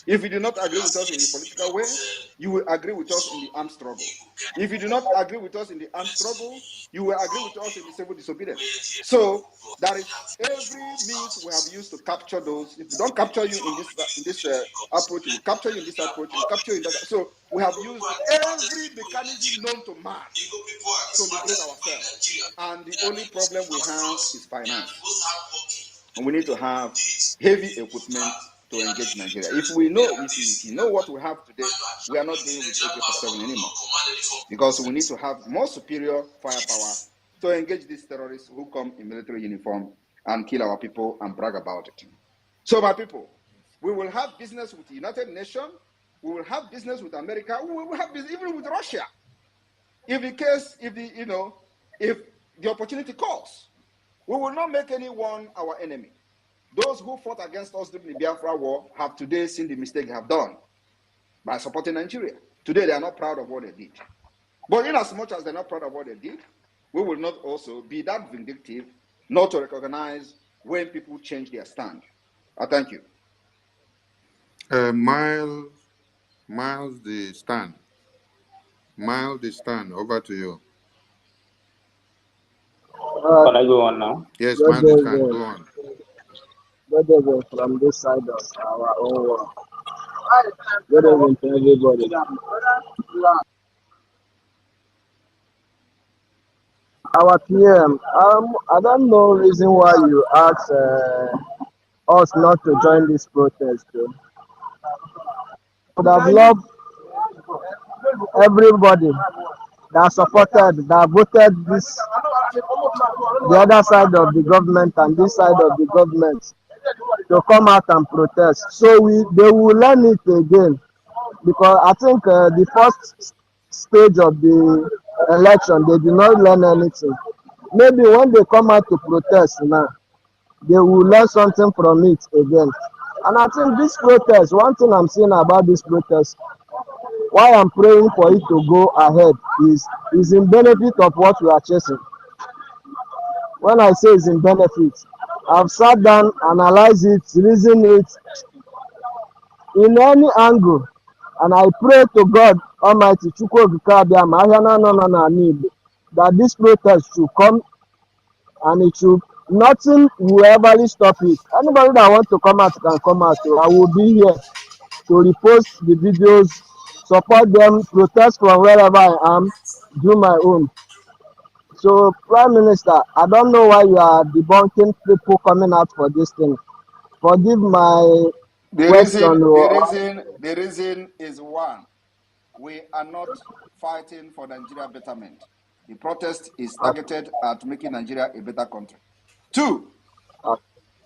If you do not agree with us in the political way, you will agree with us in the armed struggle. If you do not agree with us in the armed struggle, you will agree with us in the civil disobedience. So that is every means we have used to capture those. If we don't capture you in this approach, we capture you in this approach, we capture you in that. So we have used every mechanism known to man to liberate ourselves. And the only problem we have is finance. And we need to have heavy equipment to engage Nigeria. If you know what we have today, we are not dealing with AK-47 anymore, because we need to have more superior firepower to engage these terrorists who come in military uniform and kill our people and brag about it. So my people, we will have business with the United Nations, we will have business with America, we will have business even with Russia. If the opportunity calls, we will not make anyone our enemy. Those who fought against us during the Biafra war have today seen the mistake they have done by supporting Nigeria. Today, they are not proud of what they did. But in as much as they're not proud of what they did, we will not also be that vindictive not to recognize when people change their stand. I thank you. Miles the stand. Miles the stand. Over to you. Can I go on now? Yes, God Miles the stand. bless Go them. on. God bless them from this side of our own world. God bless to everybody. Our PM, I don't know reason why you ask us not to join this protest. Though. Would have loved everybody that supported, that voted this, the other side of the government and this side of the government to come out and protest. So they will learn it again, because I think the first stage of the election they did not learn anything. Maybe when they come out to protest now, they will learn something from it again. And I think this protest, one thing I'm saying about this protest, why I'm praying for it to go ahead is in benefit of what we are chasing. when I say it's in benefit, I've sat down, analyzed it, reasoned it in any angle, and I pray to God Almighty, Chukwu Okike Abiama, ahịa na-anọ n'ala Igbo, that this protest should come and it should, nothing will ever stop it. Anybody that wants to come out can come out. So I will be here to repost the videos, support them, protest from wherever I am, do my own. So, Prime Minister, I don't know why you are debunking people coming out for this thing. Forgive my question. The reason is one. We are not fighting for Nigeria betterment. The protest is targeted at making Nigeria a better country. Two,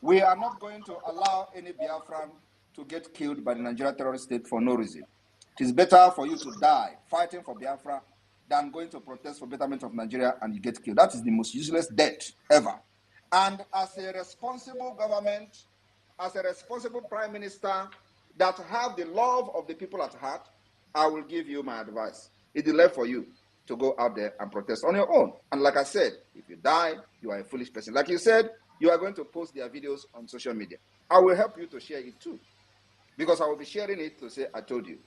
we are not going to allow any Biafran to get killed by the Nigeria terrorist state for no reason. It is better for you to die fighting for Biafra than going to protest for betterment of Nigeria and you get killed. That is the most useless death ever. And as a responsible government, as a responsible prime minister that have the love of the people at heart, I will give you my advice. It is left for you to go out there and protest on your own. And like I said, if you die, you are a foolish person. Like you said, you are going to post their videos on social media. I will help you to share it too, because I will be sharing it to say, I told you.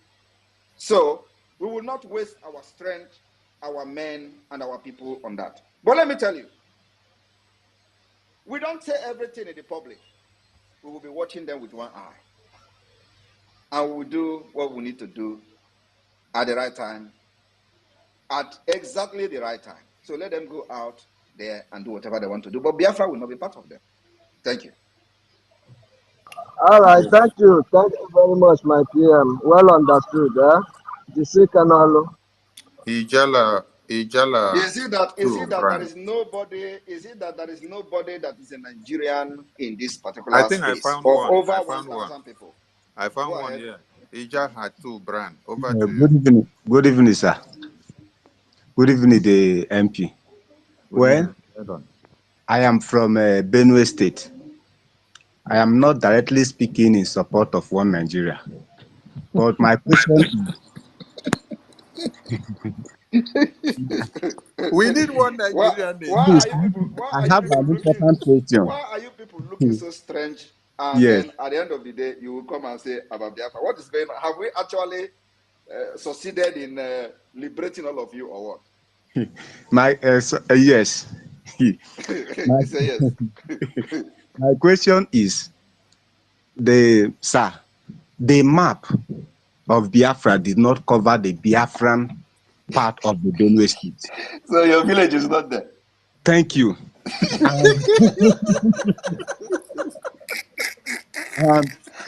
So we will not waste our strength, our men, and our people on that. But let me tell you, we don't say everything in the public. We will be watching them with one eye. And we will do what we need to do at the right time, at exactly the right time. So let them go out there and do whatever they want to do. But Biafra will not be part of them. Thank you. All right, thank you. Thank you very much, my PM. Well understood. Ijala Is it that there Brian. is nobody? Is it that there is nobody that is a Nigerian in this I particular think I space found of one. over I found one. 1,000 people? I found Go one ahead. here. Ija had two, Brian. Over to you. Good evening. Good evening, sir. Good evening, the MP. Good Well, evening. Hold on. I am from Benue State. I am not directly speaking in support of one Nigeria, but my question We need one why, Nigerian name. why is, are you people? Why I are you have people an looking? important question. Why are you people looking so strange? And Yes, then at the end of the day, you will come and say about Biafra. What is going on? Have we actually succeeded in liberating all of you, or what? yes. my, Say yes. my question is the map of Biafra did not cover the Biafran part of the Benue State. So your village is not there. Thank you.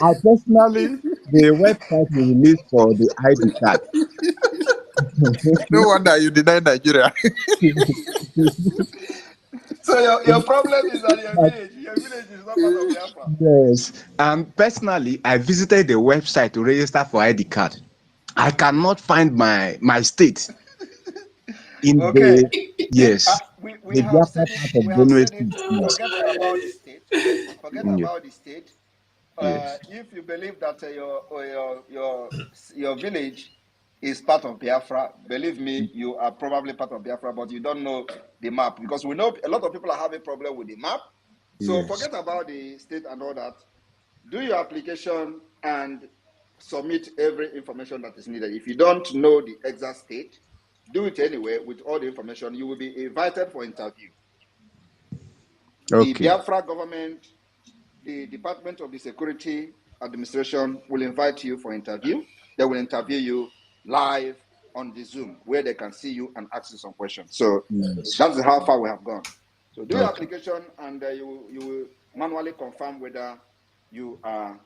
I personally, the website we released for the ID card. No wonder you deny Nigeria. So your problem is that your village is not part of Biafra. Yes. Personally, I visited the website to register for ID card. I cannot find my state in Okay. the yes. We The have Biafra said it. part of We have Benue said it. State. Yes. Forget about the state. Forget Mm, about the state. yes. If you believe that your village is part of Biafra, believe me, you are probably part of Biafra, but you don't know the map, because we know a lot of people are having problem with the map. So Yes. forget about the state and all that. Do your application and submit every information that is needed. If you don't know the exact state, do it anyway with all the information. You will be invited for interview. The Okay. Biafra government, the Department of the Security Administration will invite you for interview. They will interview you live on the Zoom, where they can see you and ask you some questions. So Yes. that's how far we have gone. So do your Okay. application, and you will manually confirm whether you are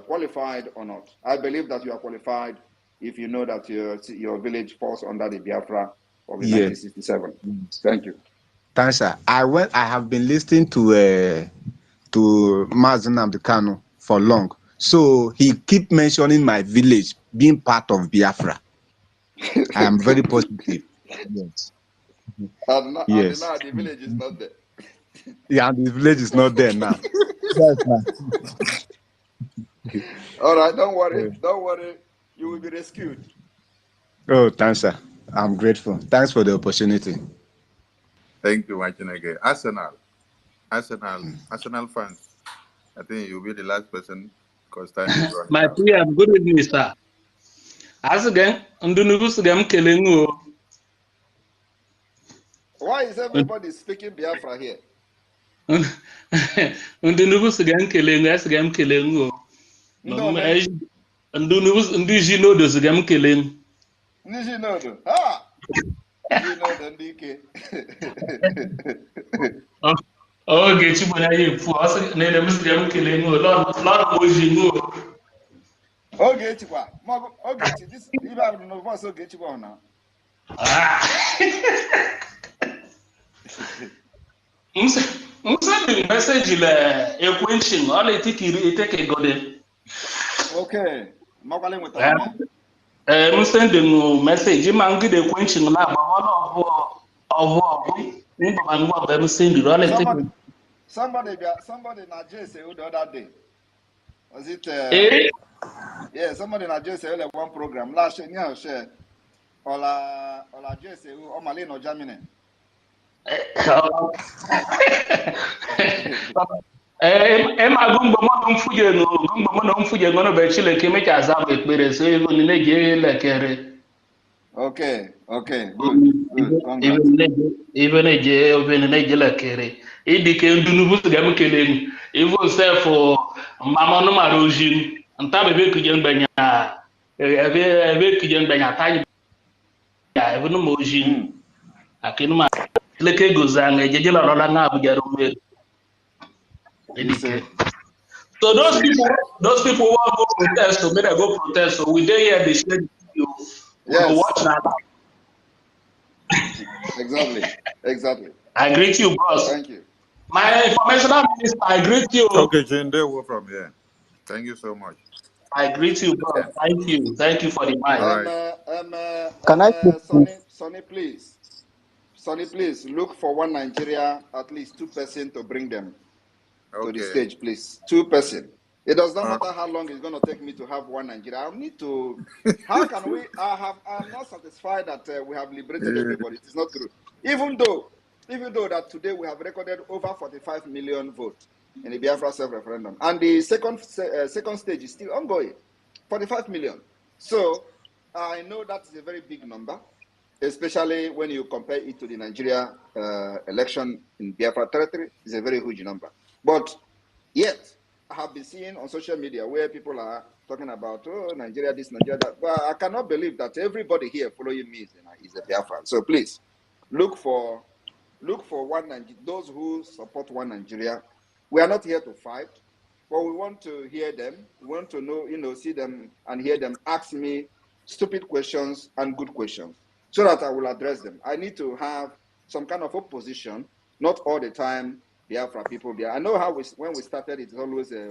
qualified or not. I believe that you are qualified if you know that your village falls under the Biafra of the Yes. 1967. Yes. Thank you. Thanks, sir. I have been listening to Mazen Abdukano for long. So he keep mentioning my village being part of Biafra. I am very positive. Yes. And Yes. now the village is not there. Yeah, the village is not there now. That's my All right, don't worry. Don't worry. You will be rescued. oh, thanks, sir. I'm grateful. Thanks for the opportunity. Thank you, Machineke. Arsenal fans. I think you'll be the last person because time is running My out. PM, good evening, sir. As again, Ndunugusugam Kelengu. Why is everybody speaking Biafra here? Ndunugusugam Kelengu, Asgam Kelengu. No, man. Ndujino Sugam Kelengu. Nijinodo. Ah! Nijinodo Ndike. Okay, Chibunay, for us, Nemusgam Kelengu, Lord Ojingo. Okay, Chiba. Okay, this you have no voice. Okay, Chiba now. The message a quenching, all I take a good. Okay. Magale with a I'm sending message. You man get a quenching now, but all of them send the relative. Somebody na say the other day. Was it yeah, somebody na say one program last year share. Ola say o male no Germany. Emma Gumbo Mfuja no be chile keme cha zabe ekpere so even ne je lekere. Okay, good. Congrats. Even ne je lekere. Idi ke ndunu bu ga mkele even self mama no marojin nta be ku je ngbanya ebe ku je ngbanya tani ya even no mojin akinu ma leke gozanga je la rola nga bu jaru me. Idike. So those people who want to go protest, so may they go protest. So we dey here, they share the video. We go watch now. Exactly. I greet you, boss. Thank you. My informational minister, I greet you. Okay, Jane, we're from here. Thank you so much. I greet you, boss. Thank you. Thank you for the mic. All right. Can I Sonny, please. Sonny, please look for one Nigeria, at least 2 person to bring them to the stage, please. 2 person. It does not matter how long it's going to take me to have one Nigeria. I need to. How can we? I'm not satisfied that we have liberated everybody. It is not true. Even though that today we have recorded over 45 million votes in the Biafra self-referendum, and the second stage is still ongoing, 45 million. So I know that is a very big number, especially when you compare it to the Nigeria election in Biafra territory. It's a very huge number. But yet, I have been seeing on social media where people are talking about, oh, Nigeria this, Nigeria that. Well, I cannot believe that everybody here following me is a Biafran. So please, look for one Nigeria, those who support one Nigeria. We are not here to fight, but we want to hear them. We want to know, see them and hear them ask me stupid questions and good questions so that I will address them. I need to have some kind of opposition, not all the time Biafra people. I know how when we started, it's always a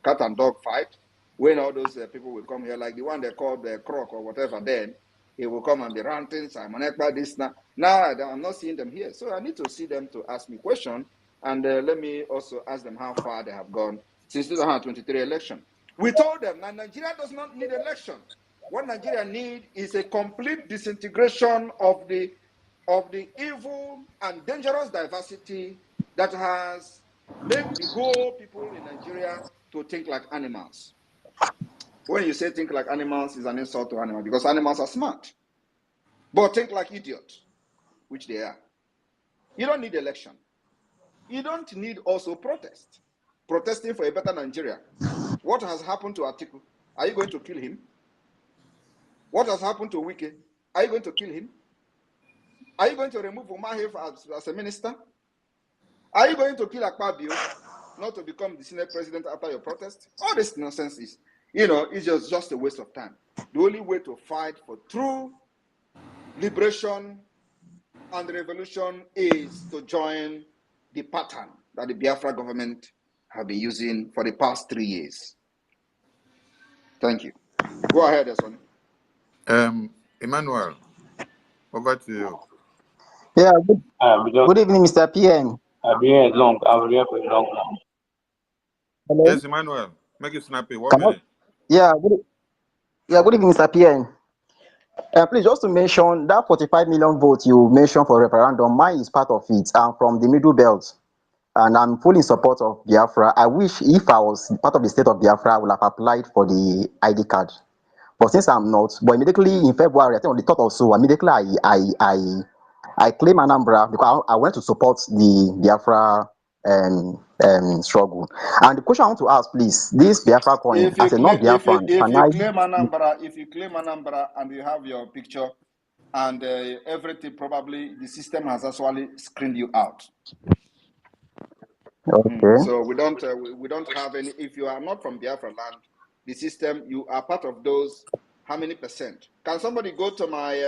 cat and dog fight. When all those people will come here, like the one they called the croc or whatever, then he will come and be ranting, Simon Ekpa, this, now. Now I'm not seeing them here. So I need to see them to ask me questions. And let me also ask them how far they have gone since 2023 election. We told them that Nigeria does not need election. What Nigeria needs is a complete disintegration of the evil and dangerous diversity that has made the whole people in Nigeria to think like animals. When you say think like animals, it's an insult to animals because animals are smart. But think like idiots, which they are. You don't need election. You don't need also protest. Protesting for a better Nigeria. What has happened to Atiku? Are you going to kill him? What has happened to Wike? Are you going to kill him? Are you going to remove Umahi as a minister? Are you going to kill Akpabio not to become the Senate president after your protest? All this nonsense is, it's just a waste of time. The only way to fight for true liberation and revolution is to join the pattern that the Biafra government have been using for the past 3 years. Thank you. Go ahead, Eswani. Emmanuel, over to you. Yeah, good evening, Mr. PM. I've been here long. I've been here for a long now. Hello? Yes, Emmanuel. Make it snappy. 1 minute. Yeah, good evening, Mr. PM. Please, just to mention that 45 million votes you mentioned for referendum, mine is part of it. I'm from the Middle Belt, and I'm fully in support of Biafra. I wish if I was part of the state of Biafra, I would have applied for the ID card. But since I'm not, but immediately in February, I think on the 3rd or so, immediately I claim Anambra because I went to support the Biafra struggle. And the question I want to ask, please, this Biafra coin, If you as a claim non-Biafran, can I? if you claim Anambra and you have your picture and everything, probably the system has actually screened you out. Okay. So we don't have any. If you are not from Biafra land, the system, you are part of those. How many percent? Can somebody go to my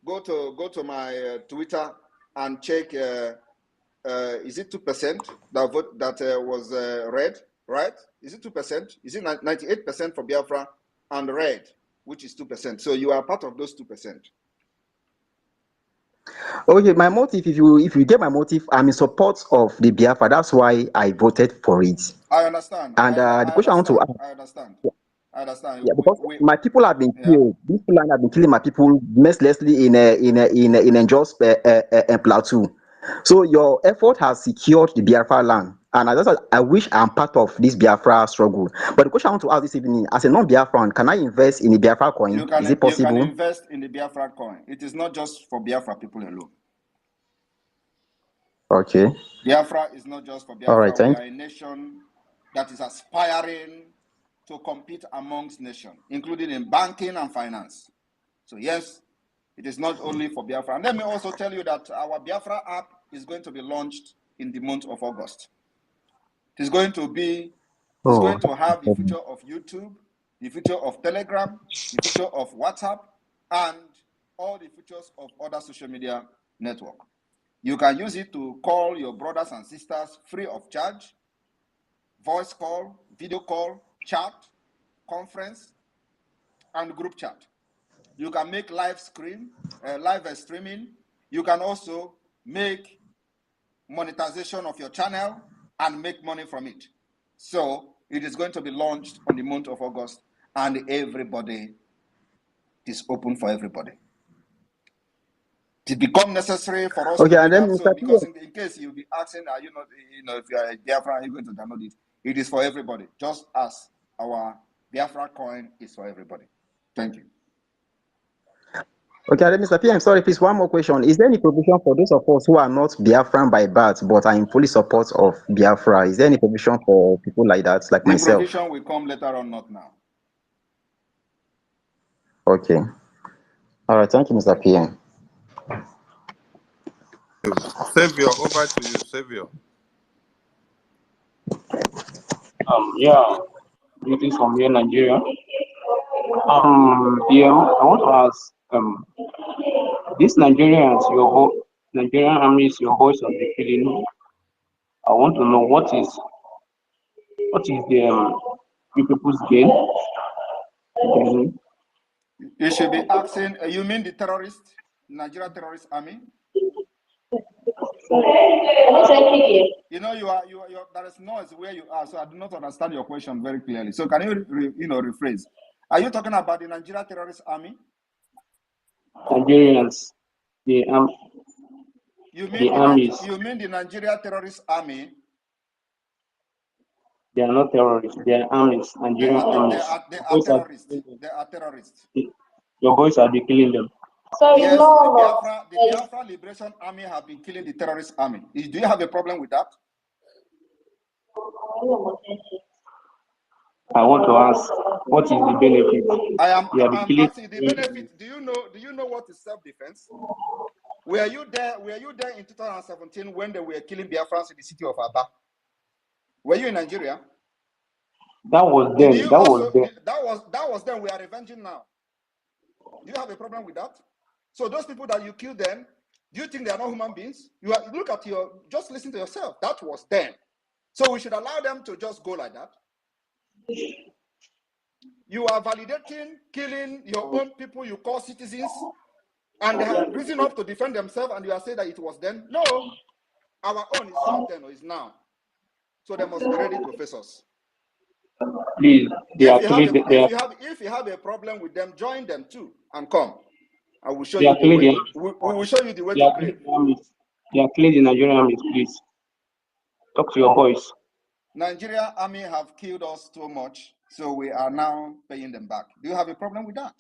go to my Twitter and check? Is it 2% that vote that was red? Right? Is it 2%? Is it 98% for Biafra and red, which is 2%? So you are part of those 2%. Okay, my motive, if you get my motive, I'm in support of the Biafra. That's why I voted for it. I understand. And the question I want to ask, I understand. yeah, because my people have been killed. These people have been killing my people mercilessly in unjust plateau. So your effort has secured the Biafra land, and I wish I'm part of this Biafra struggle. But the question I want to ask this evening, as a non-Biafran, can I invest in the Biafra coin? Is it possible? You can invest in the Biafra coin. It is not just for Biafra people alone. Okay. Biafra is not just for Biafra. All right, we are a nation that is aspiring to compete amongst nations, including in banking and finance. So yes, it is not only for Biafra. And let me also tell you that our Biafra app is going to be launched in the month of August. It is going to have the feature of YouTube, the feature of Telegram, the feature of WhatsApp, and all the features of other social media network. You can use it to call your brothers and sisters free of charge, voice call, video call, chat, conference, and group chat. You can make live streaming. You can also make monetization of your channel and make money from it. So it is going to be launched on the month of August, and everybody is open for everybody. It become necessary for us to do that. So because in case you'll be asking, if you are a Biafra, are you going to download it? It is for everybody, just as our Biafra coin is for everybody. Thank you. Okay, Mr. P, I'm sorry, please, one more question. Is there any provision for those of us who are not Biafran by birth, but are in fully support of Biafra? Is there any provision for people like that, like myself? The provision will come later on, not now. Okay. All right, thank you, Mr. PM. Savior, over to you, Savior. Yeah, greetings from here, Nigeria. PM, I want to ask, these Nigerians, Nigerian army is your voice of the feeling. I want to know what is the you people's gain? You should be asking. You mean the terrorist, Nigeria terrorist army? You know, you are. There is noise where you are, so I do not understand your question very clearly. So can you rephrase? Are you talking about the Nigeria terrorist army? Nigerians, You mean the Nigeria terrorist army? They are not terrorists. They are armies. Nigerian armies. They are terrorists. They are terrorists. Your boys are killing them. Yes, the Biafra Liberation Army have been killing the terrorist army. Do you have a problem with that? I want to ask, what is the benefit? I'm asking the benefit. Do you know what is self-defense? Were you there in 2017 when they were killing Biafrans in the city of Aba? Were you in Nigeria? That was then. That was then. We are revenging now. Do you have a problem with that? So those people that you killed then, do you think they are not human beings? Just listen to yourself. That was then. So we should allow them to just go like that. You are validating killing your own people you call citizens, and they have risen up to defend themselves, and you are saying that it was then. No, our own is not then or is now. So they must be ready to face us. Please, If you have a problem with them, join them too and come. I will show They you are the killing way. the We will show you the way they to are grave. killing the armies. They are killing the Nigerian armies, please. Talk to your boys. Nigeria army have killed us too much, so we are now paying them back. Do you have a problem with that?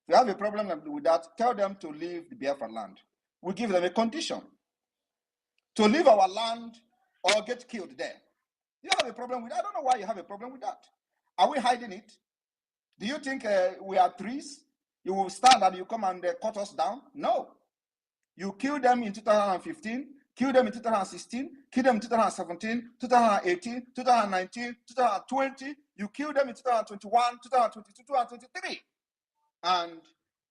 If you have a problem with that, tell them to leave the Biafra land. We give them a condition to leave our land or get killed there. You have a problem with that? I don't know why you have a problem with that. Are we hiding it? Do you think we are trees? You will stand and you come and cut us down? No. You killed them in 2015, killed them in 2016, killed them in 2017, 2018, 2019, 2020. You killed them in 2021, 2022, 2023. And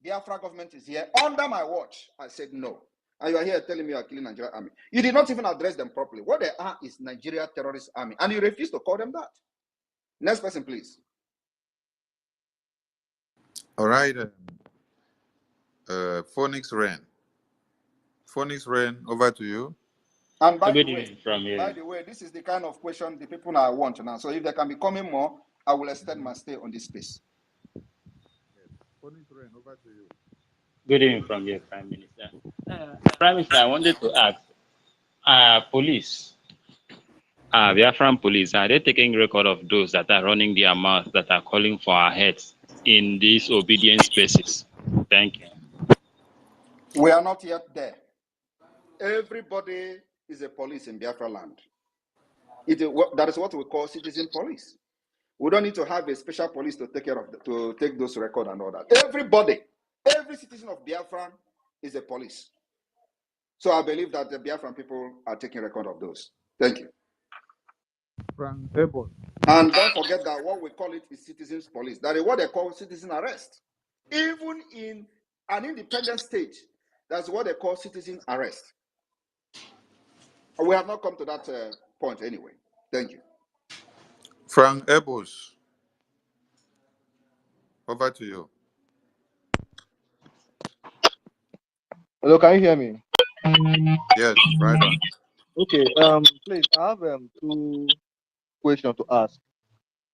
the Biafra government is here under my watch. I said no. And you are here telling me you are killing Nigeria army. You did not even address them properly. What they are is Nigeria terrorist army. And you refuse to call them that. Next person, please. All right. Phoenix Rain. Phoenix Rain, over to you. And by Good the way, evening from here. this is the kind of question the people now want now. So if there can be coming more, I will extend my stay on this space. Phoenix Rain, over to you. Good evening from here, Prime Minister. Prime Minister, I wanted to ask, police, Biafran police, are they taking record of those that are running their mouths, that are calling for our heads in these obedient spaces? Thank you. We are not yet there. Everybody is a police in Biafra land. That is what we call citizen police. We don't need to have a special police to take care of to take those records and all that. Everybody, every citizen of Biafra is a police. So I believe that the Biafran people are taking record of those. Thank you. And don't forget that what we call it is citizens police. That is what they call citizen arrest. Even in an independent state, that's what they call citizen arrest. We have not come to that point anyway. Thank you. Frank Ebos, over to you. Hello, can you hear me? Yes, right on. Okay, please, I have two questions to ask.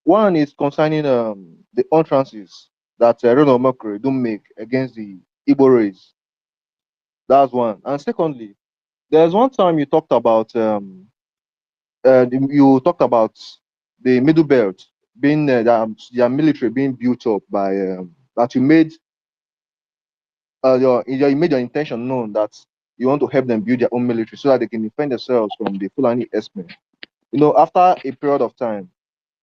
One is concerning the utterances that Reno Mercury do make against the Igbo race. That's one. And secondly, there's one time you talked about the Middle Belt being their military being built up by that you made you made your intention known that you want to help them build their own military so that they can defend themselves from the Fulani Esme. You know, after a period of time,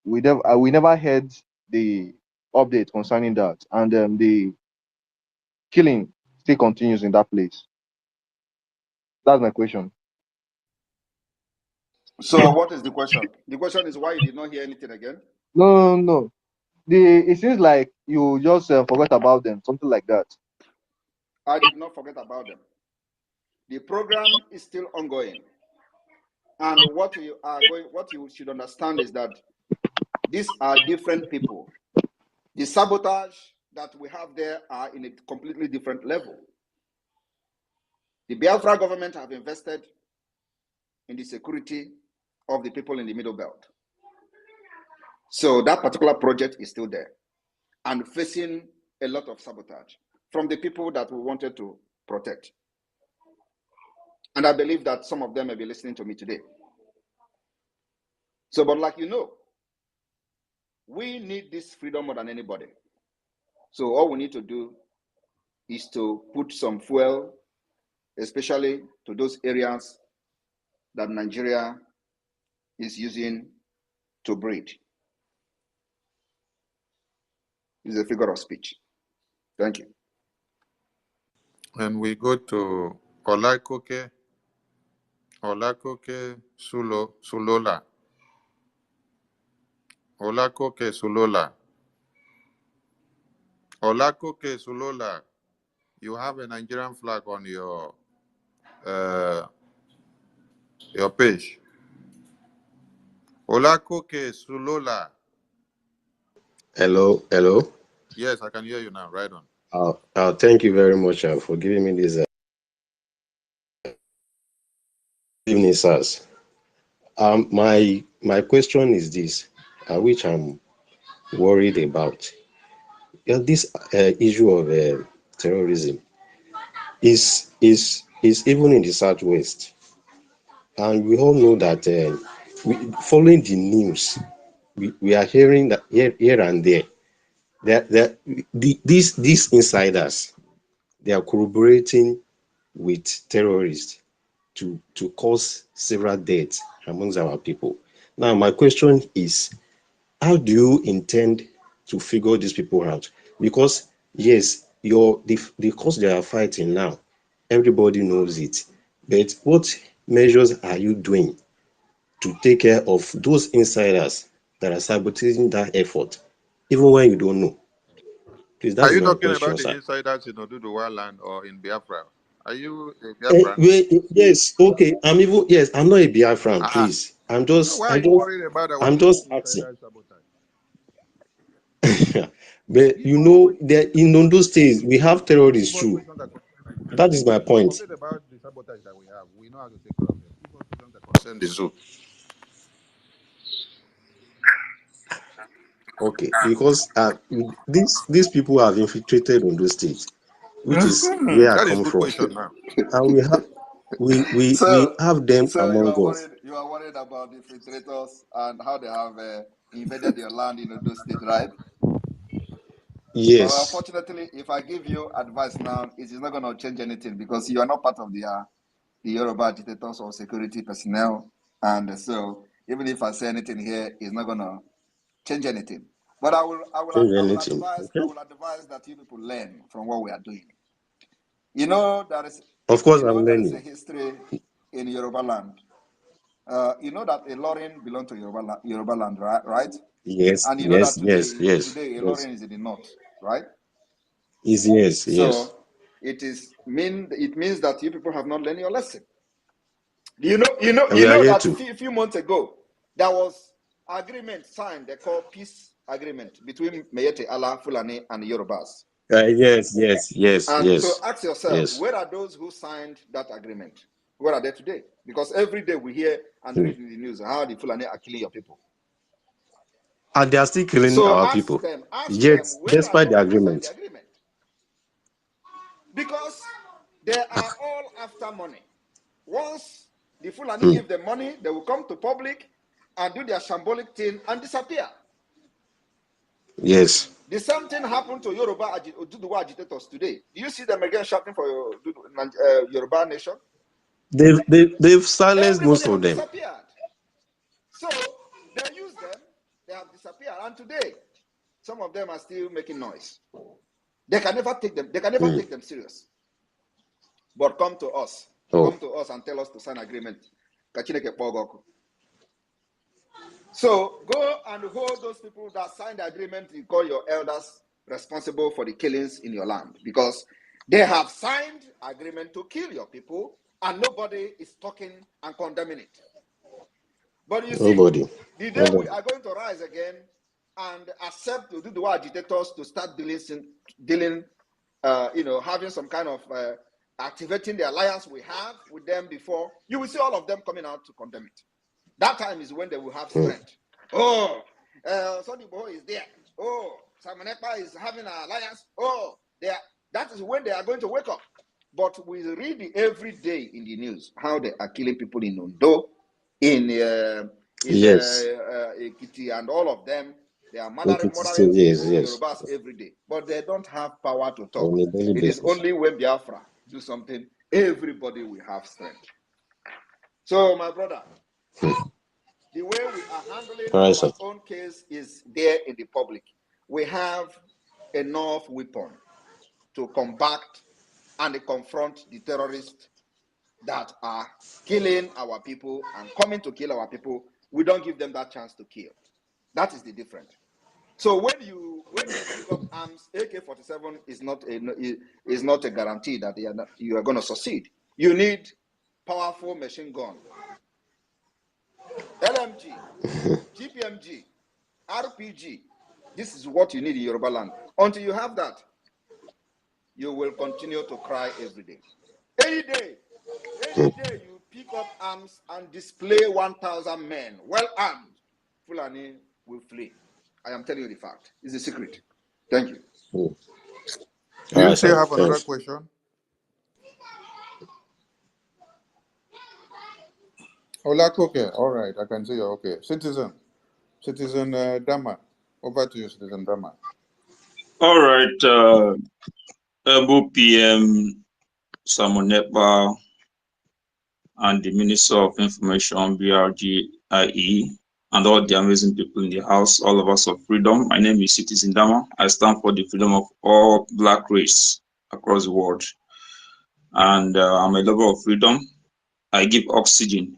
we never heard the update concerning that, and the killing still continues in that place. That's my question. So what is the question? The question is why you did not hear anything again? No. It seems like you just forgot about them, something like that. I did not forget about them. The program is still ongoing. And what you should understand is that these are different people. The sabotage that we have there are in a completely different level. The Biafra government have invested in the security of the people in the Middle Belt. So that particular project is still there and facing a lot of sabotage from the people that we wanted to protect. And I believe that some of them may be listening to me today. So, but like you know, we need this freedom more than anybody. So all we need to do is to put some fuel, especially to those areas that Nigeria is using to breed. It's a figure of speech. Thank you. And we go to Olakoke Sulola. Olakoke Sulola. Olakoke Sulola. You have a Nigerian flag on your page. Olakoke Sulola. Hello. Yes, I can hear you now. Right on. Thank you very much for giving me this evening, sirs. My question is this, which I'm worried about. This issue of terrorism is even in the southwest, and we all know that following the news, we are hearing that here and there that these insiders, they are collaborating with terrorists to cause several deaths amongst our people. Now, my question is, how do you intend to figure these people out? Because yes, the cause they are fighting now, everybody knows it. But what measures are you doing to take care of those insiders that are sabotaging that effort, even when you don't know? Please, that Are is you my talking question, about the sir. insiders in Oduduwa land or in Biafra? Are you a Biafran? Yes, okay. I'm not a Biafran, Uh-uh. please. So why are you worried about our I'm own just asking. insider sabotage? But you know, that in those states, we have terrorists Give us too. questions that concern Nigeria. That is my point. Forget about the sabotage that we have. We know how to take care of them. Give us questions that concern the zoo. Okay, because these people have infiltrated Ondo State, which is where I That is come good from, question now. and we So, have them so among us. you are worried about the infiltrators and how they have invaded your land in Ondo State, right? Well, Yes, unfortunately, if I give you advice now, it is not going to change anything because you are not part of the Yoruba agitators or security personnel, and so even if I say anything here, it's not going to change anything. But I will change anything. I Okay, will advise that you people learn from what we are doing. You know of course I'm there is a learning. history in Yoruba land. You know that Ilorin belongs to Yoruba land, right? Yes, And you know that yes, yes, yes, today yes. Ilorin is in the north, right? Yes, yes. So it means that you people have not learned your lesson. You And we are here that to. a few months ago there was agreement signed. They call peace agreement between Meyete Allah, Fulani, and Yorubas. Yes, yes, yes, And so yes, ask yourself, yes. where are those who signed that agreement? Where are they today? Because every day we hear and read in the news how the Fulani are killing your people. And they are still killing So our ask people. them, Yet, where are despite the those who signed the agreement. agreement? Because they are all after money. Once the Fulani give them money, they will come to public and do their shambolic thing and disappear. Yes. The same thing happened to Yoruba agitators today. Do you see them again shouting for Yoruba nation? They've silenced Everybody most of have them. disappeared. So they use them, they have disappeared. And today, some of them are still making noise. They can never take them serious. But come to us Oh, and tell us to sign agreement. So go and hold those people that signed the agreement. You call your elders responsible for the killings in your land, because they have signed agreement to kill your people and nobody is talking and condemning it. But you see, nobody. the day we Nobody. are going to rise again and accept to do the agitators to start dealing, having some kind of activating the alliance we have with them before, you will see all of them coming out to condemn it. That time is when they will have strength. Oh, Sonny Boy is there. Oh, Simon Ekpa is having an alliance. Oh, that is when they are going to wake up. But we read every day in the news how they are killing people in Ondo, in Yes. Ekiti, and all of them. They are murdering Yes, yes. Yorubas every day, but they don't have power to talk. On a daily It is basis. only when Biafra do something, everybody will have strength. So, my brother, the way we are handling All right, our sir. own case is there in the public. We have enough weapon to combat and confront the terrorists that are killing our people and coming to kill our people. We don't give them that chance to kill. That is the difference. So when you pick up arms, AK-47 is not a guarantee that you are going to succeed. You need powerful machine gun, LMG, GPMG, RPG. This is what you need in Yoruba land. Until you have that, you will continue to cry every day. Any day you pick up arms and display 1,000 men, well armed, Fulani will flee. I am telling you the fact. It's a secret. Thank you. All Do you right, still have another thanks. question? Olakoke, all right, I can see you're okay. Citizen Dama, over to you, Citizen Dama. All right, Able PM Simon Ekpa and the Minister of Information, BRGIE, and all the amazing people in the house, all of us of freedom. My name is Citizen Dama. I stand for the freedom of all Black race across the world. And I'm a lover of freedom. I give oxygen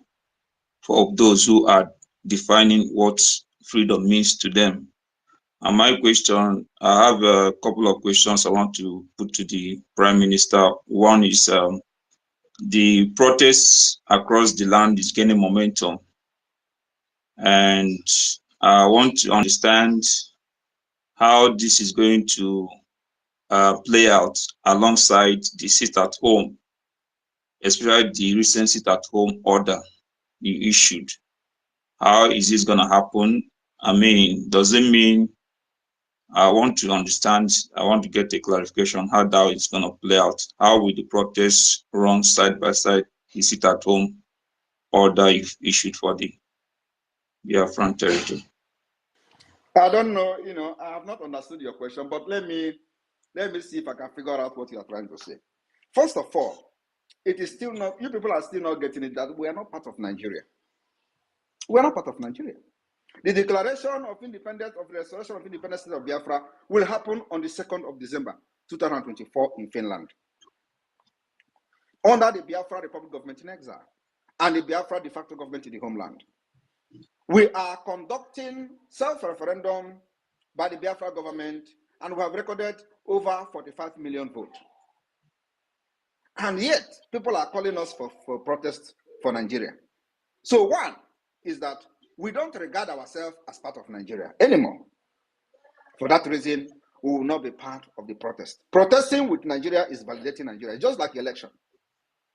for those who are defining what freedom means to them. And my question, I have a couple of questions I want to put to the Prime Minister. One is the protests across the land is gaining momentum. And I want to understand how this is going to play out alongside the sit at home, especially the recent sit at home order you issued. How is this going to happen? I mean, does it mean, I want to understand, I want to get a clarification how that is going to play out. How will the protests run side by side the sit at home order you've issued for the Biafran territory? I don't know, I have not understood your question, but let me see if I can figure out what you are trying to say. First of all, it is still not, you people are still not getting it that we are not part of Nigeria. We are not part of Nigeria. The declaration of independence, of the restoration of independence of Biafra will happen on the 2nd of December, 2024 in Finland, under the Biafra Republic government in exile and the Biafra de facto government in the homeland. We are conducting self-referendum by the Biafra government, and we have recorded over 45 million votes. And yet, people are calling us for protests for Nigeria. So one is that we don't regard ourselves as part of Nigeria anymore. For that reason, we will not be part of the protest. Protesting with Nigeria is validating Nigeria, just like election.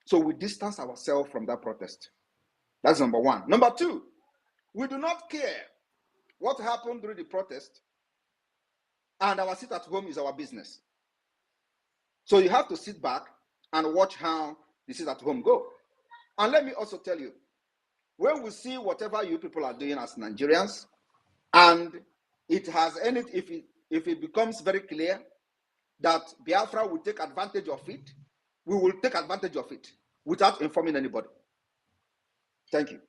So we distance ourselves from that protest. That's number one. Number two, we do not care what happened during the protest, and our sit at home is our business. So you have to sit back and watch how the sit at home go. And let me also tell you, when we see whatever you people are doing as Nigerians, and it has any, if it becomes very clear that Biafra will take advantage of it, we will take advantage of it without informing anybody. Thank you.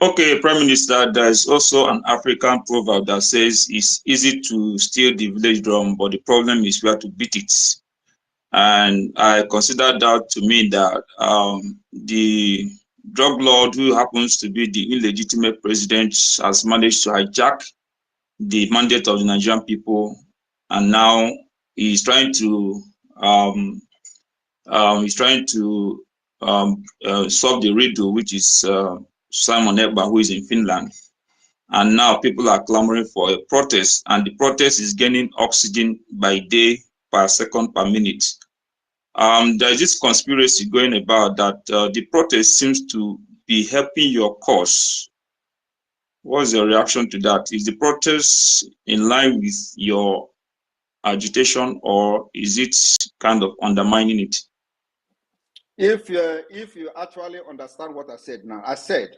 Okay, Prime Minister, there's also an African proverb that says it's easy to steal the village drum, but the problem is where to beat it. And I consider that to mean that the drug lord, who happens to be the illegitimate president, has managed to hijack the mandate of the Nigerian people, and now he's trying to solve the riddle, which is Simon Ekpa, who is in Finland. And now people are clamoring for a protest, and the protest is gaining oxygen by day, per second, per minute. There's this conspiracy going about that the protest seems to be helping your cause. What's your reaction to that? Is the protest in line with your agitation, or is it kind of undermining it? If you actually understand what I said now, I said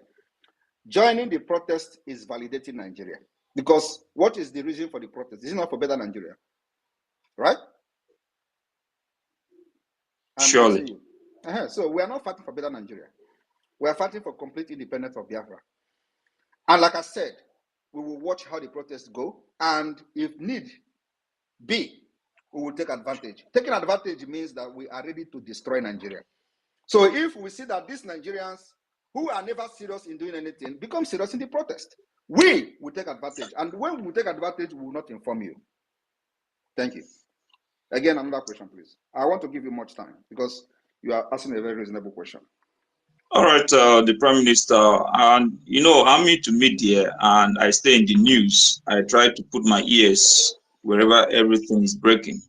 joining the protest is validating Nigeria. Because what is the reason for the protest? Is it not for better Nigeria? Right? Surely. So we are not fighting for better Nigeria. We are fighting for complete independence of Biafra. And like I said, we will watch how the protests go. And if need be, we will take advantage. Taking advantage means that we are ready to destroy Nigeria. So if we see that these Nigerians who are never serious in doing anything become serious in the protest, we will take advantage. And when we take advantage, we will not inform you. Thank you. Again, another question, please. I want to give you much time because you are asking a very reasonable question. All right, the Prime Minister, and I'm into media and I stay in the news. I try to put my ears wherever everything is breaking.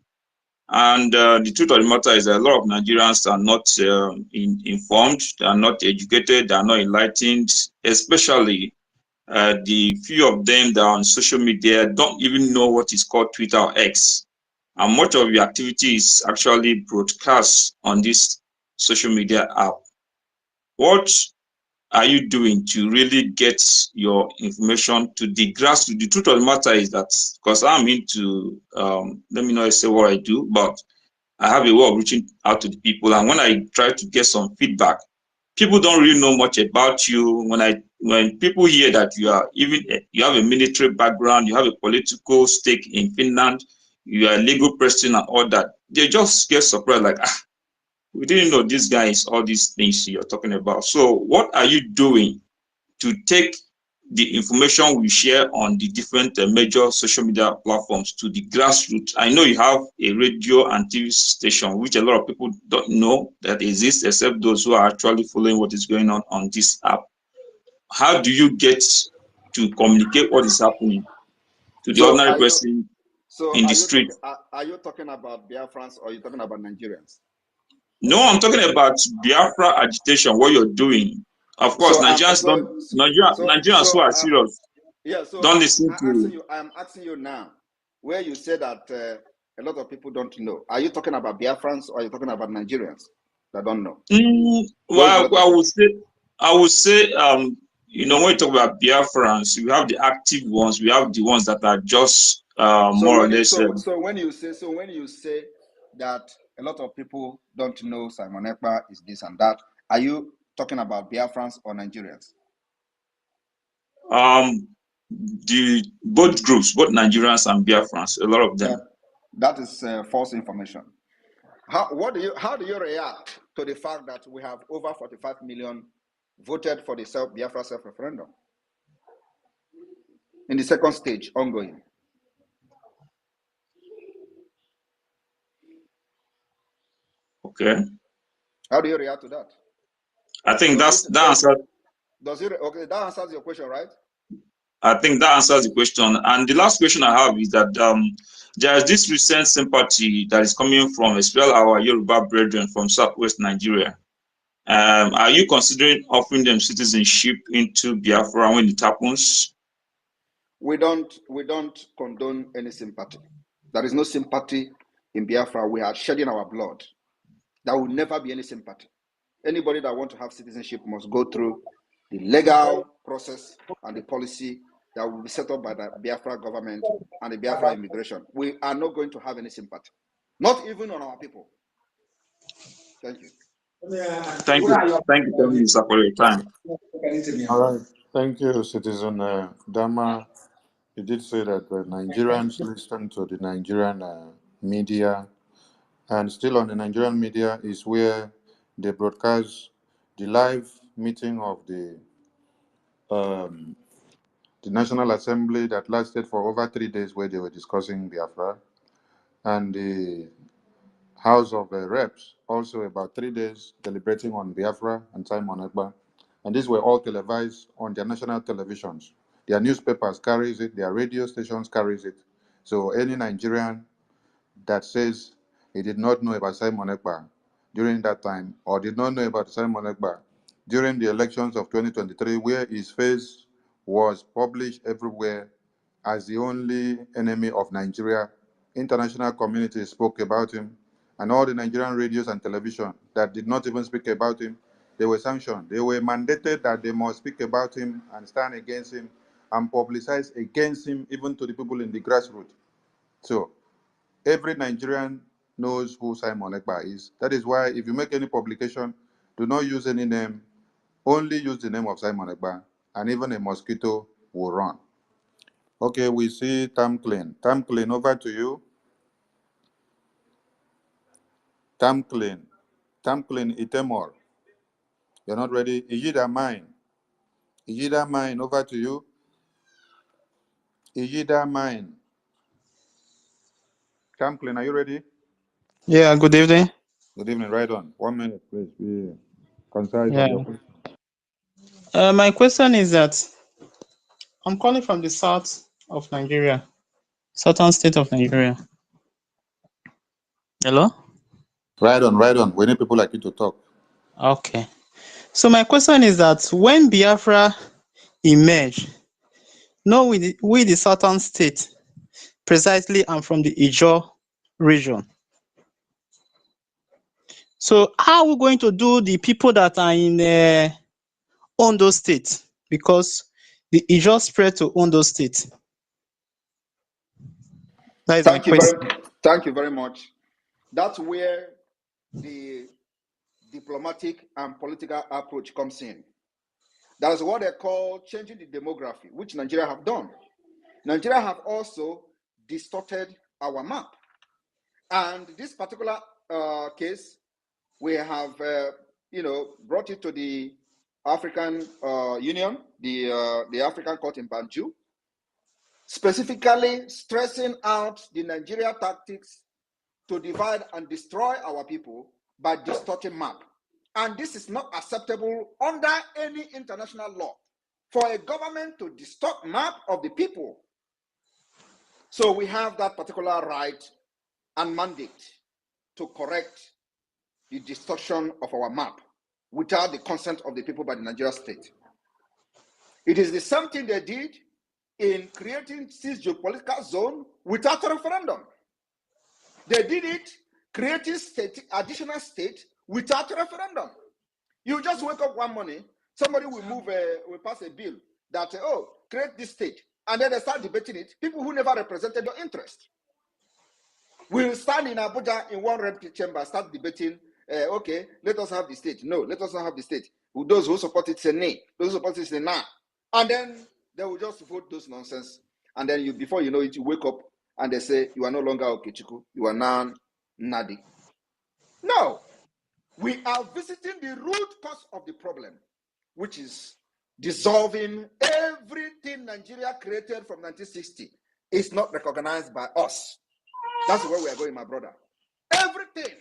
And the truth of the matter is that a lot of Nigerians are not informed, they are not educated, they are not enlightened, especially the few of them that are on social media don't even know what is called Twitter or X. and much of your activity is actually broadcast on this social media app. What are you doing to really get your information to the grassroots? The truth of the matter is that, because I'm into, let me not say what I do, but I have a way of reaching out to the people. And when I try to get some feedback, people don't really know much about you. When people hear that you have a military background, you have a political stake in Finland, you are a legal person and all that, they just get surprised, like, we didn't know this guy is all these things you're talking about. So what are you doing to take the information we share on the different major social media platforms to the grassroots? I know you have a radio and TV station, which a lot of people don't know that exists, except those who are actually following what is going on this app. How do you get to communicate what is happening to the ordinary person in the street? Are you talking about Biafrans or are you talking about Nigerians? No, I'm talking about Biafra agitation, what you're doing. Of course, Nigerians who are serious. Yeah, so don't listen to. I'm asking you now, where you say that a lot of people don't know. Are you talking about Biafrans or are you talking about Nigerians that don't know? Well, I would say, when you talk about Biafrans, we have the active ones, we have the ones that are just more or less. So when you say that a lot of people don't know Simon Ekpa is this and that, are you talking about Biafrans or Nigerians? Both groups, both Nigerians and Biafrans, a lot of them. That is false information. How do you react to the fact that we have over 45 million voted for the Biafra self-referendum in the second stage ongoing? Okay. How do you react to that? I think that answers. That answers your question, right? I think that answers the question. And the last question I have is that there is this recent sympathy that is coming from, especially our Yoruba brethren from Southwest Nigeria. Are you considering offering them citizenship into Biafra when it happens? We don't condone any sympathy. There is no sympathy in Biafra. We are shedding our blood. There will never be any sympathy. Anybody that wants to have citizenship must go through the legal process and the policy that will be set up by the Biafra government and the Biafra immigration. We are not going to have any sympathy, not even on our people. Thank you. Thank you, Mr. for your time. All right, thank you, Citizen Dama. You did say that Nigerians listen to the Nigerian media, and still on the Nigerian media is where they broadcast the live meeting of the National Assembly that lasted for over 3 days, where they were discussing Biafra, and the House of Reps also about 3 days deliberating on Biafra and Simon Ekpa, and these were all televised on their national televisions. Their newspapers carries it, their radio stations carries it. So any Nigerian that says he did not know about Simon Ekpa during that time, or did not know about Simon Ekpa during the elections of 2023, where his face was published everywhere as the only enemy of Nigeria, international community spoke about him, and all the Nigerian radios and television that did not even speak about him, they were sanctioned. They were mandated that they must speak about him and stand against him and publicize against him, even to the people in the grassroots. So every Nigerian knows who Simon Ekpa is. That is why if you make any publication, do not use any name, only use the name of Simon Ekpa, and even a mosquito will run. Okay, we see Tamclean. Tamclean, over to you. Tamclean. Tamclean Itemor. You're not ready? Ijida Mine. Ijida Mine, over to you. Ijida Mine. Tamclean, are you ready? Yeah, good evening. Good evening, right on. 1 minute, please. Be concise Yeah. on your question. My question is that I'm calling from the south of Nigeria, southern state of Nigeria. Hello? Right on, right on. We need people like you to talk. Okay. So my question is that when Biafra emerged, we the southern state, precisely I'm from the Ijaw region. So how are we going to do the people that are in Ondo State? Because it just spread to Ondo State. That is my question. Thank you very much. That's where the diplomatic and political approach comes in. That is what they call changing the demography, which Nigeria have done. Nigeria have also distorted our map. And this particular case, we have, brought it to the African Union, the African Court in Banjul, specifically stressing out the Nigeria tactics to divide and destroy our people by distorting map. And this is not acceptable under any international law for a government to distort map of the people. So we have that particular right and mandate to correct the distortion of our map without the consent of the people by the Nigeria state. It is the same thing they did in creating this geopolitical zone without a referendum. They did it creating additional state without a referendum. You just wake up one morning, somebody will pass a bill that, create this state, and then they start debating it. People who never represented your interest will stand in Abuja in one red chamber, start debating, okay, let us have the state. No, let us not have the state. Those who support it say nay, those who support it say nah. And then they will just vote those nonsense. And then before you know it, you wake up and they say, you are no longer Okechukwu, you are now Nadi. No, we are visiting the root cause of the problem, which is dissolving everything Nigeria created from 1960 is not recognized by us. That's where we are going, my brother. Everything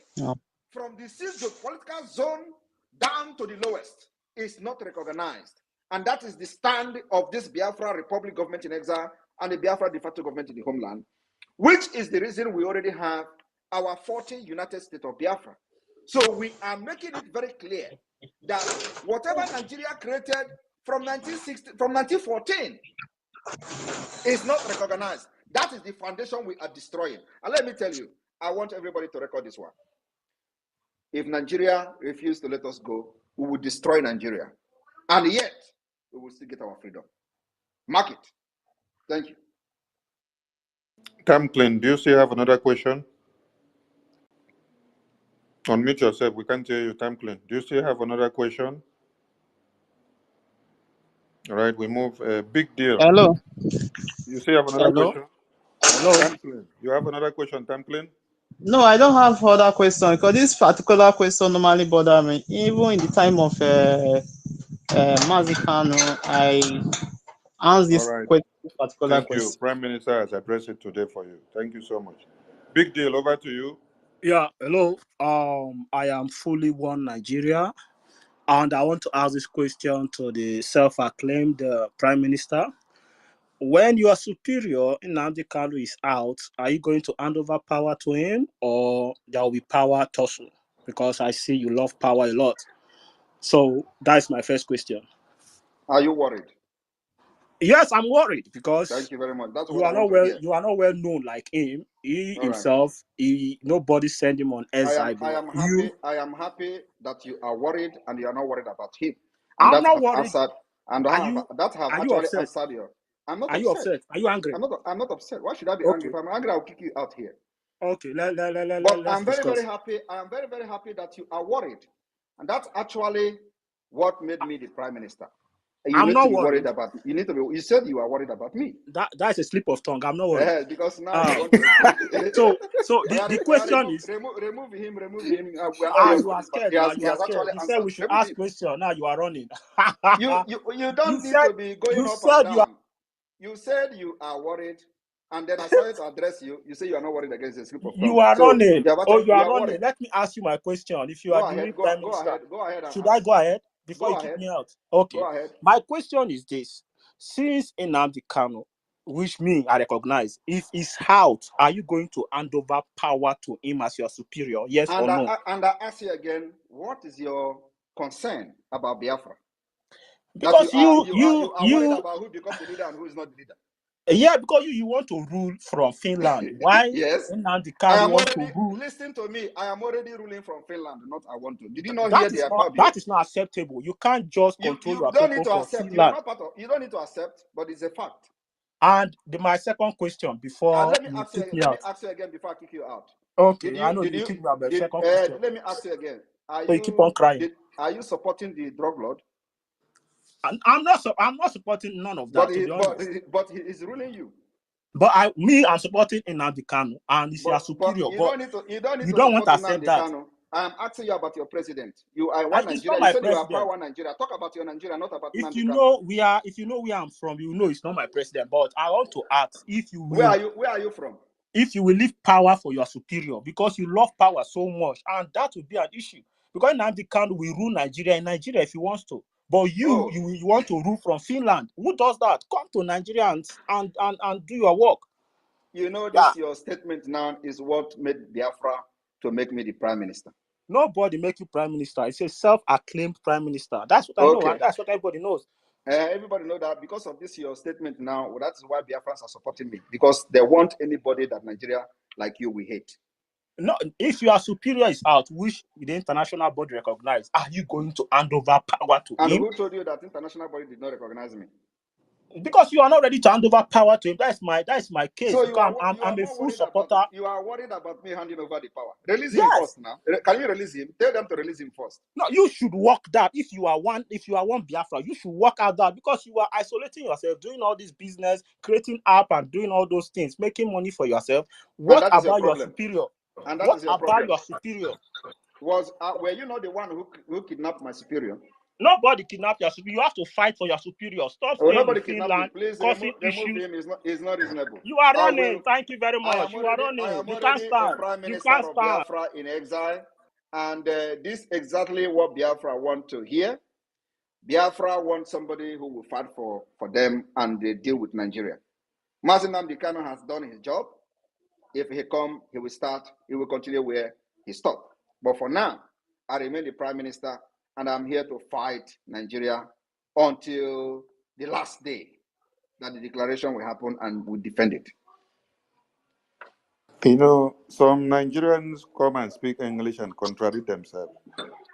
from the political zone down to the lowest is not recognized. And that is the stand of this Biafra Republic government in exile and the Biafra de facto government in the homeland, which is the reason we already have our 40 United States of Biafra. So we are making it very clear that whatever Nigeria created from 1914 is not recognized. That is the foundation we are destroying. And let me tell you, I want everybody to record this one. If Nigeria refuses to let us go, we will destroy Nigeria. And yet, we will still get our freedom. Mark it. Thank you. Tamplin, do you still have another question? Unmute yourself. We can't hear you, Tamplin. Do you still have another question? All right, we move. Big deal. Hello. You still have another Hello. question? Hello. Tamplin, you have another question, Tamplin? No, I don't have other question because this particular question normally bother me. Even in the time of Mazikano, I asked All this right. particular Thank you. question. Prime Minister has addressed it today for you. Thank you so much. Big deal. Over to you. Yeah. Hello. I am fully one Nigeria, and I want to ask this question to the self-acclaimed Prime Minister. When your superior Nnamdi Kanu is out, are you going to hand over power to him, or there will be power tussle? Because I see you love power a lot. So that's my first question. Are you worried? Yes, I'm worried because thank you very much. That's you what I are not want to well. hear. You are not well known like him. He All himself, nobody sent him on I exile. am happy that you are worried and you are not worried about him. And I'm that not have worried. answered and Are you actually upset? answered your. I'm not Are you upset. upset? Are you angry? I'm not upset. Why should I be angry? Okay. If I'm angry, I'll kick you out here. Okay. But Let's I'm very, discuss. very happy. I am very, very happy that you are worried. And that's actually what made me the prime minister. I'm not worried about. You said you are worried about me. That's a slip of tongue. I'm not worried. Because now you want to. So the question is, remove him. We are not here you for are this, but scared he now. has You are scared. actually You said answered. we should Remove ask him. question. Now you are running. You don't need to be going up and down. You said you are worried, and then I started to address you. You say you are not worried against the slip of tongue. You are running. You are running. worried. Let me ask you my question. If you Go are the ahead. real prime minister, Go ahead. Should I go ahead before you kick me out? Okay. Go ahead. My question is this: since Nnamdi Kanu, which me I recognize, if he's out, are you going to hand over power to him as your superior? Yes or no? And I ask you again, what is your concern about Biafra? Because that you are worried about who becomes the leader and who is not the leader. Yeah, because you want to rule from Finland. Why? Yes. Nnamdi I Kanu am want to already, rule? listen to me. I am already ruling from Finland, not I want to. Did you not hear the Ekpa bill? That is not acceptable. You can't just control You your don't people need to from accept. You are Finland. not part of. You don't need to accept, but it's a fact. And my second question before Let me you ask you. kick me Let me out. ask you again before I kick you out. Okay, I know you kick me out. But second question. Let me ask you again. So you keep on crying. Are you supporting the drug lord? I'm not supporting none of that, to be honest. But he is ruling you. But I'm supporting Nnamdi Kanu, and he's your superior. You don't need to. You don't need to don't want support to accept Nnamdi that. Kanu. I am asking you about your president. You are one He's Nigeria. not my You said president. you are one Nigeria. Talk about your Nigeria, not about If Nnamdi you Kanu. know where I'm from, you know it's not my president. But I want to ask if you will. Where are you from? If you will leave power for your superior, because you love power so much, and that will be an issue. Because Nnamdi Kanu will rule Nigeria in Nigeria if he wants to. But you want to rule from Finland. Who does that? Come to Nigeria and do your work. You know, this your statement now is what made Biafra to make me the prime minister. Nobody make you prime minister. It's a self-acclaimed prime minister. That's what I know, and that's what everybody knows. Everybody know that because of this your statement now. Well, that's why Biafrans are supporting me, because they want anybody that Nigeria like you we hate. No, if your superior is out, which the international body recognize, are you going to hand over power to him? And who told you that international body did not recognize me? Because you are not ready to hand over power to him. That's my case. So I'm a full supporter. You are worried about me handing over the power. Release him first now. Can you release him? Tell them to release him first. No, you should work that. If you are one Biafra, you should work out that, because you are isolating yourself, doing all this business, creating app and doing all those things, making money for yourself. What about your superior? And that what is your about problem. Your superior? Were you not the one who kidnapped my superior? Nobody kidnapped your superior. You have to fight for your superior. Stop staying nobody in Finland. Please causing remove issues. him. It's not reasonable. You are running. Thank you very much. You are running. I am You can't already stand. a prime You minister can't of stand. Biafra in exile. And this exactly what Biafra want to hear. Biafra wants somebody who will fight for them and they deal with Nigeria. Nnamdi Kanu has done his job. If he come, he will continue where he stopped. But for now, I remain the prime minister and I'm here to fight Nigeria until the last day that the declaration will happen and we defend it. You know, some Nigerians come and speak English and contradict themselves.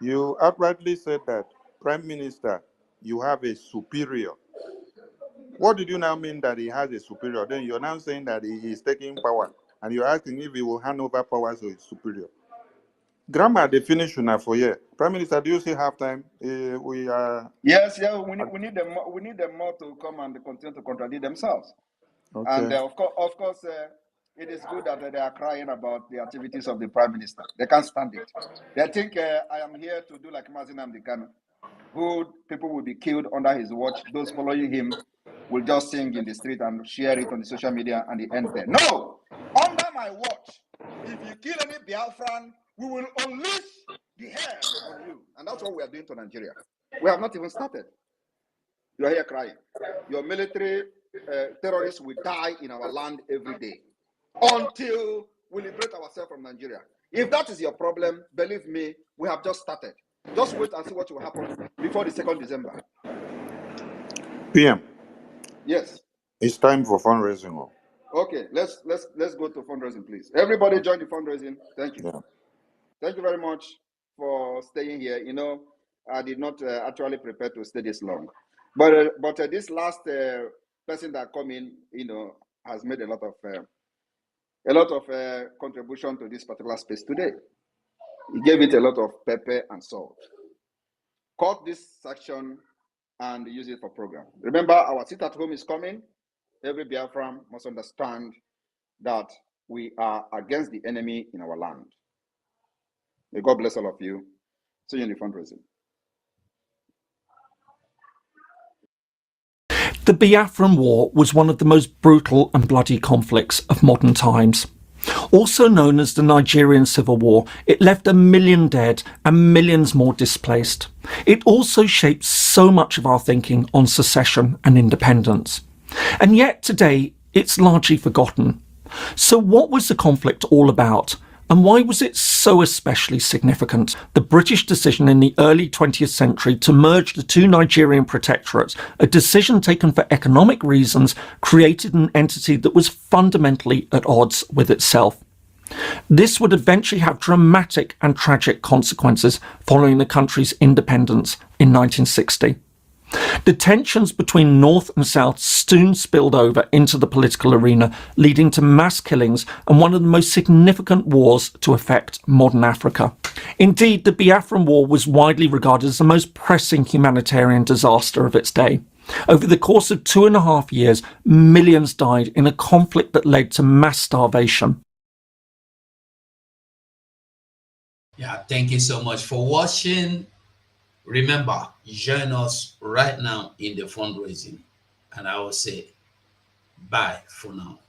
You outrightly said that, Prime Minister, you have a superior. What did you now mean that he has a superior? Then you're now saying that he is taking power, and you're asking if he will hand over power to his superior. Grammar, they finish now for you. Prime Minister, do you still have time? We are. Yes, we need them. We need them more to come and continue to contradict themselves. Okay. And of course, it is good that they are crying about the activities of the prime minister. They can't stand it. They think I am here to do like Nnamdi Kanu, who people will be killed under his watch. Those following him will just sing in the street and share it on the social media, and it ends there. No, under my watch, if you kill any Biafran, we will unleash the hell on you, and that's what we are doing to Nigeria. We have not even started. You are here crying. Your military terrorists will die in our land every day until we liberate ourselves from Nigeria. If that is your problem, believe me, we have just started. Just wait and see what will happen before the 2nd December. PM. Yes. It's time for fundraising. Okay, let's go to fundraising, please. Everybody join the fundraising. Thank you. Yeah. Thank you very much for staying here. You know, I did not actually prepare to stay this long, but this last person that come in, you know, has made a lot of contribution to this particular space today. He gave it a lot of pepper and salt. Cut this section and use it for program. Remember, our sit at home is coming. Every Biafran must understand that we are against the enemy in our land. May God bless all of you. See you in the fundraising. The Biafran War was one of the most brutal and bloody conflicts of modern times. Also known as the Nigerian Civil War, it left 1 million dead and millions more displaced. It also shaped so much of our thinking on secession and independence. And yet today, it's largely forgotten. So what was the conflict all about? And why was it so especially significant? The British decision in the early 20th century to merge the two Nigerian protectorates, a decision taken for economic reasons, created an entity that was fundamentally at odds with itself. This would eventually have dramatic and tragic consequences following the country's independence in 1960. The tensions between North and South soon spilled over into the political arena, leading to mass killings and one of the most significant wars to affect modern Africa. Indeed, the Biafran War was widely regarded as the most pressing humanitarian disaster of its day. Over the course of 2.5 years, millions died in a conflict that led to mass starvation. Yeah, thank you so much for watching. Remember, join us right now in the fundraising. And I will say bye for now.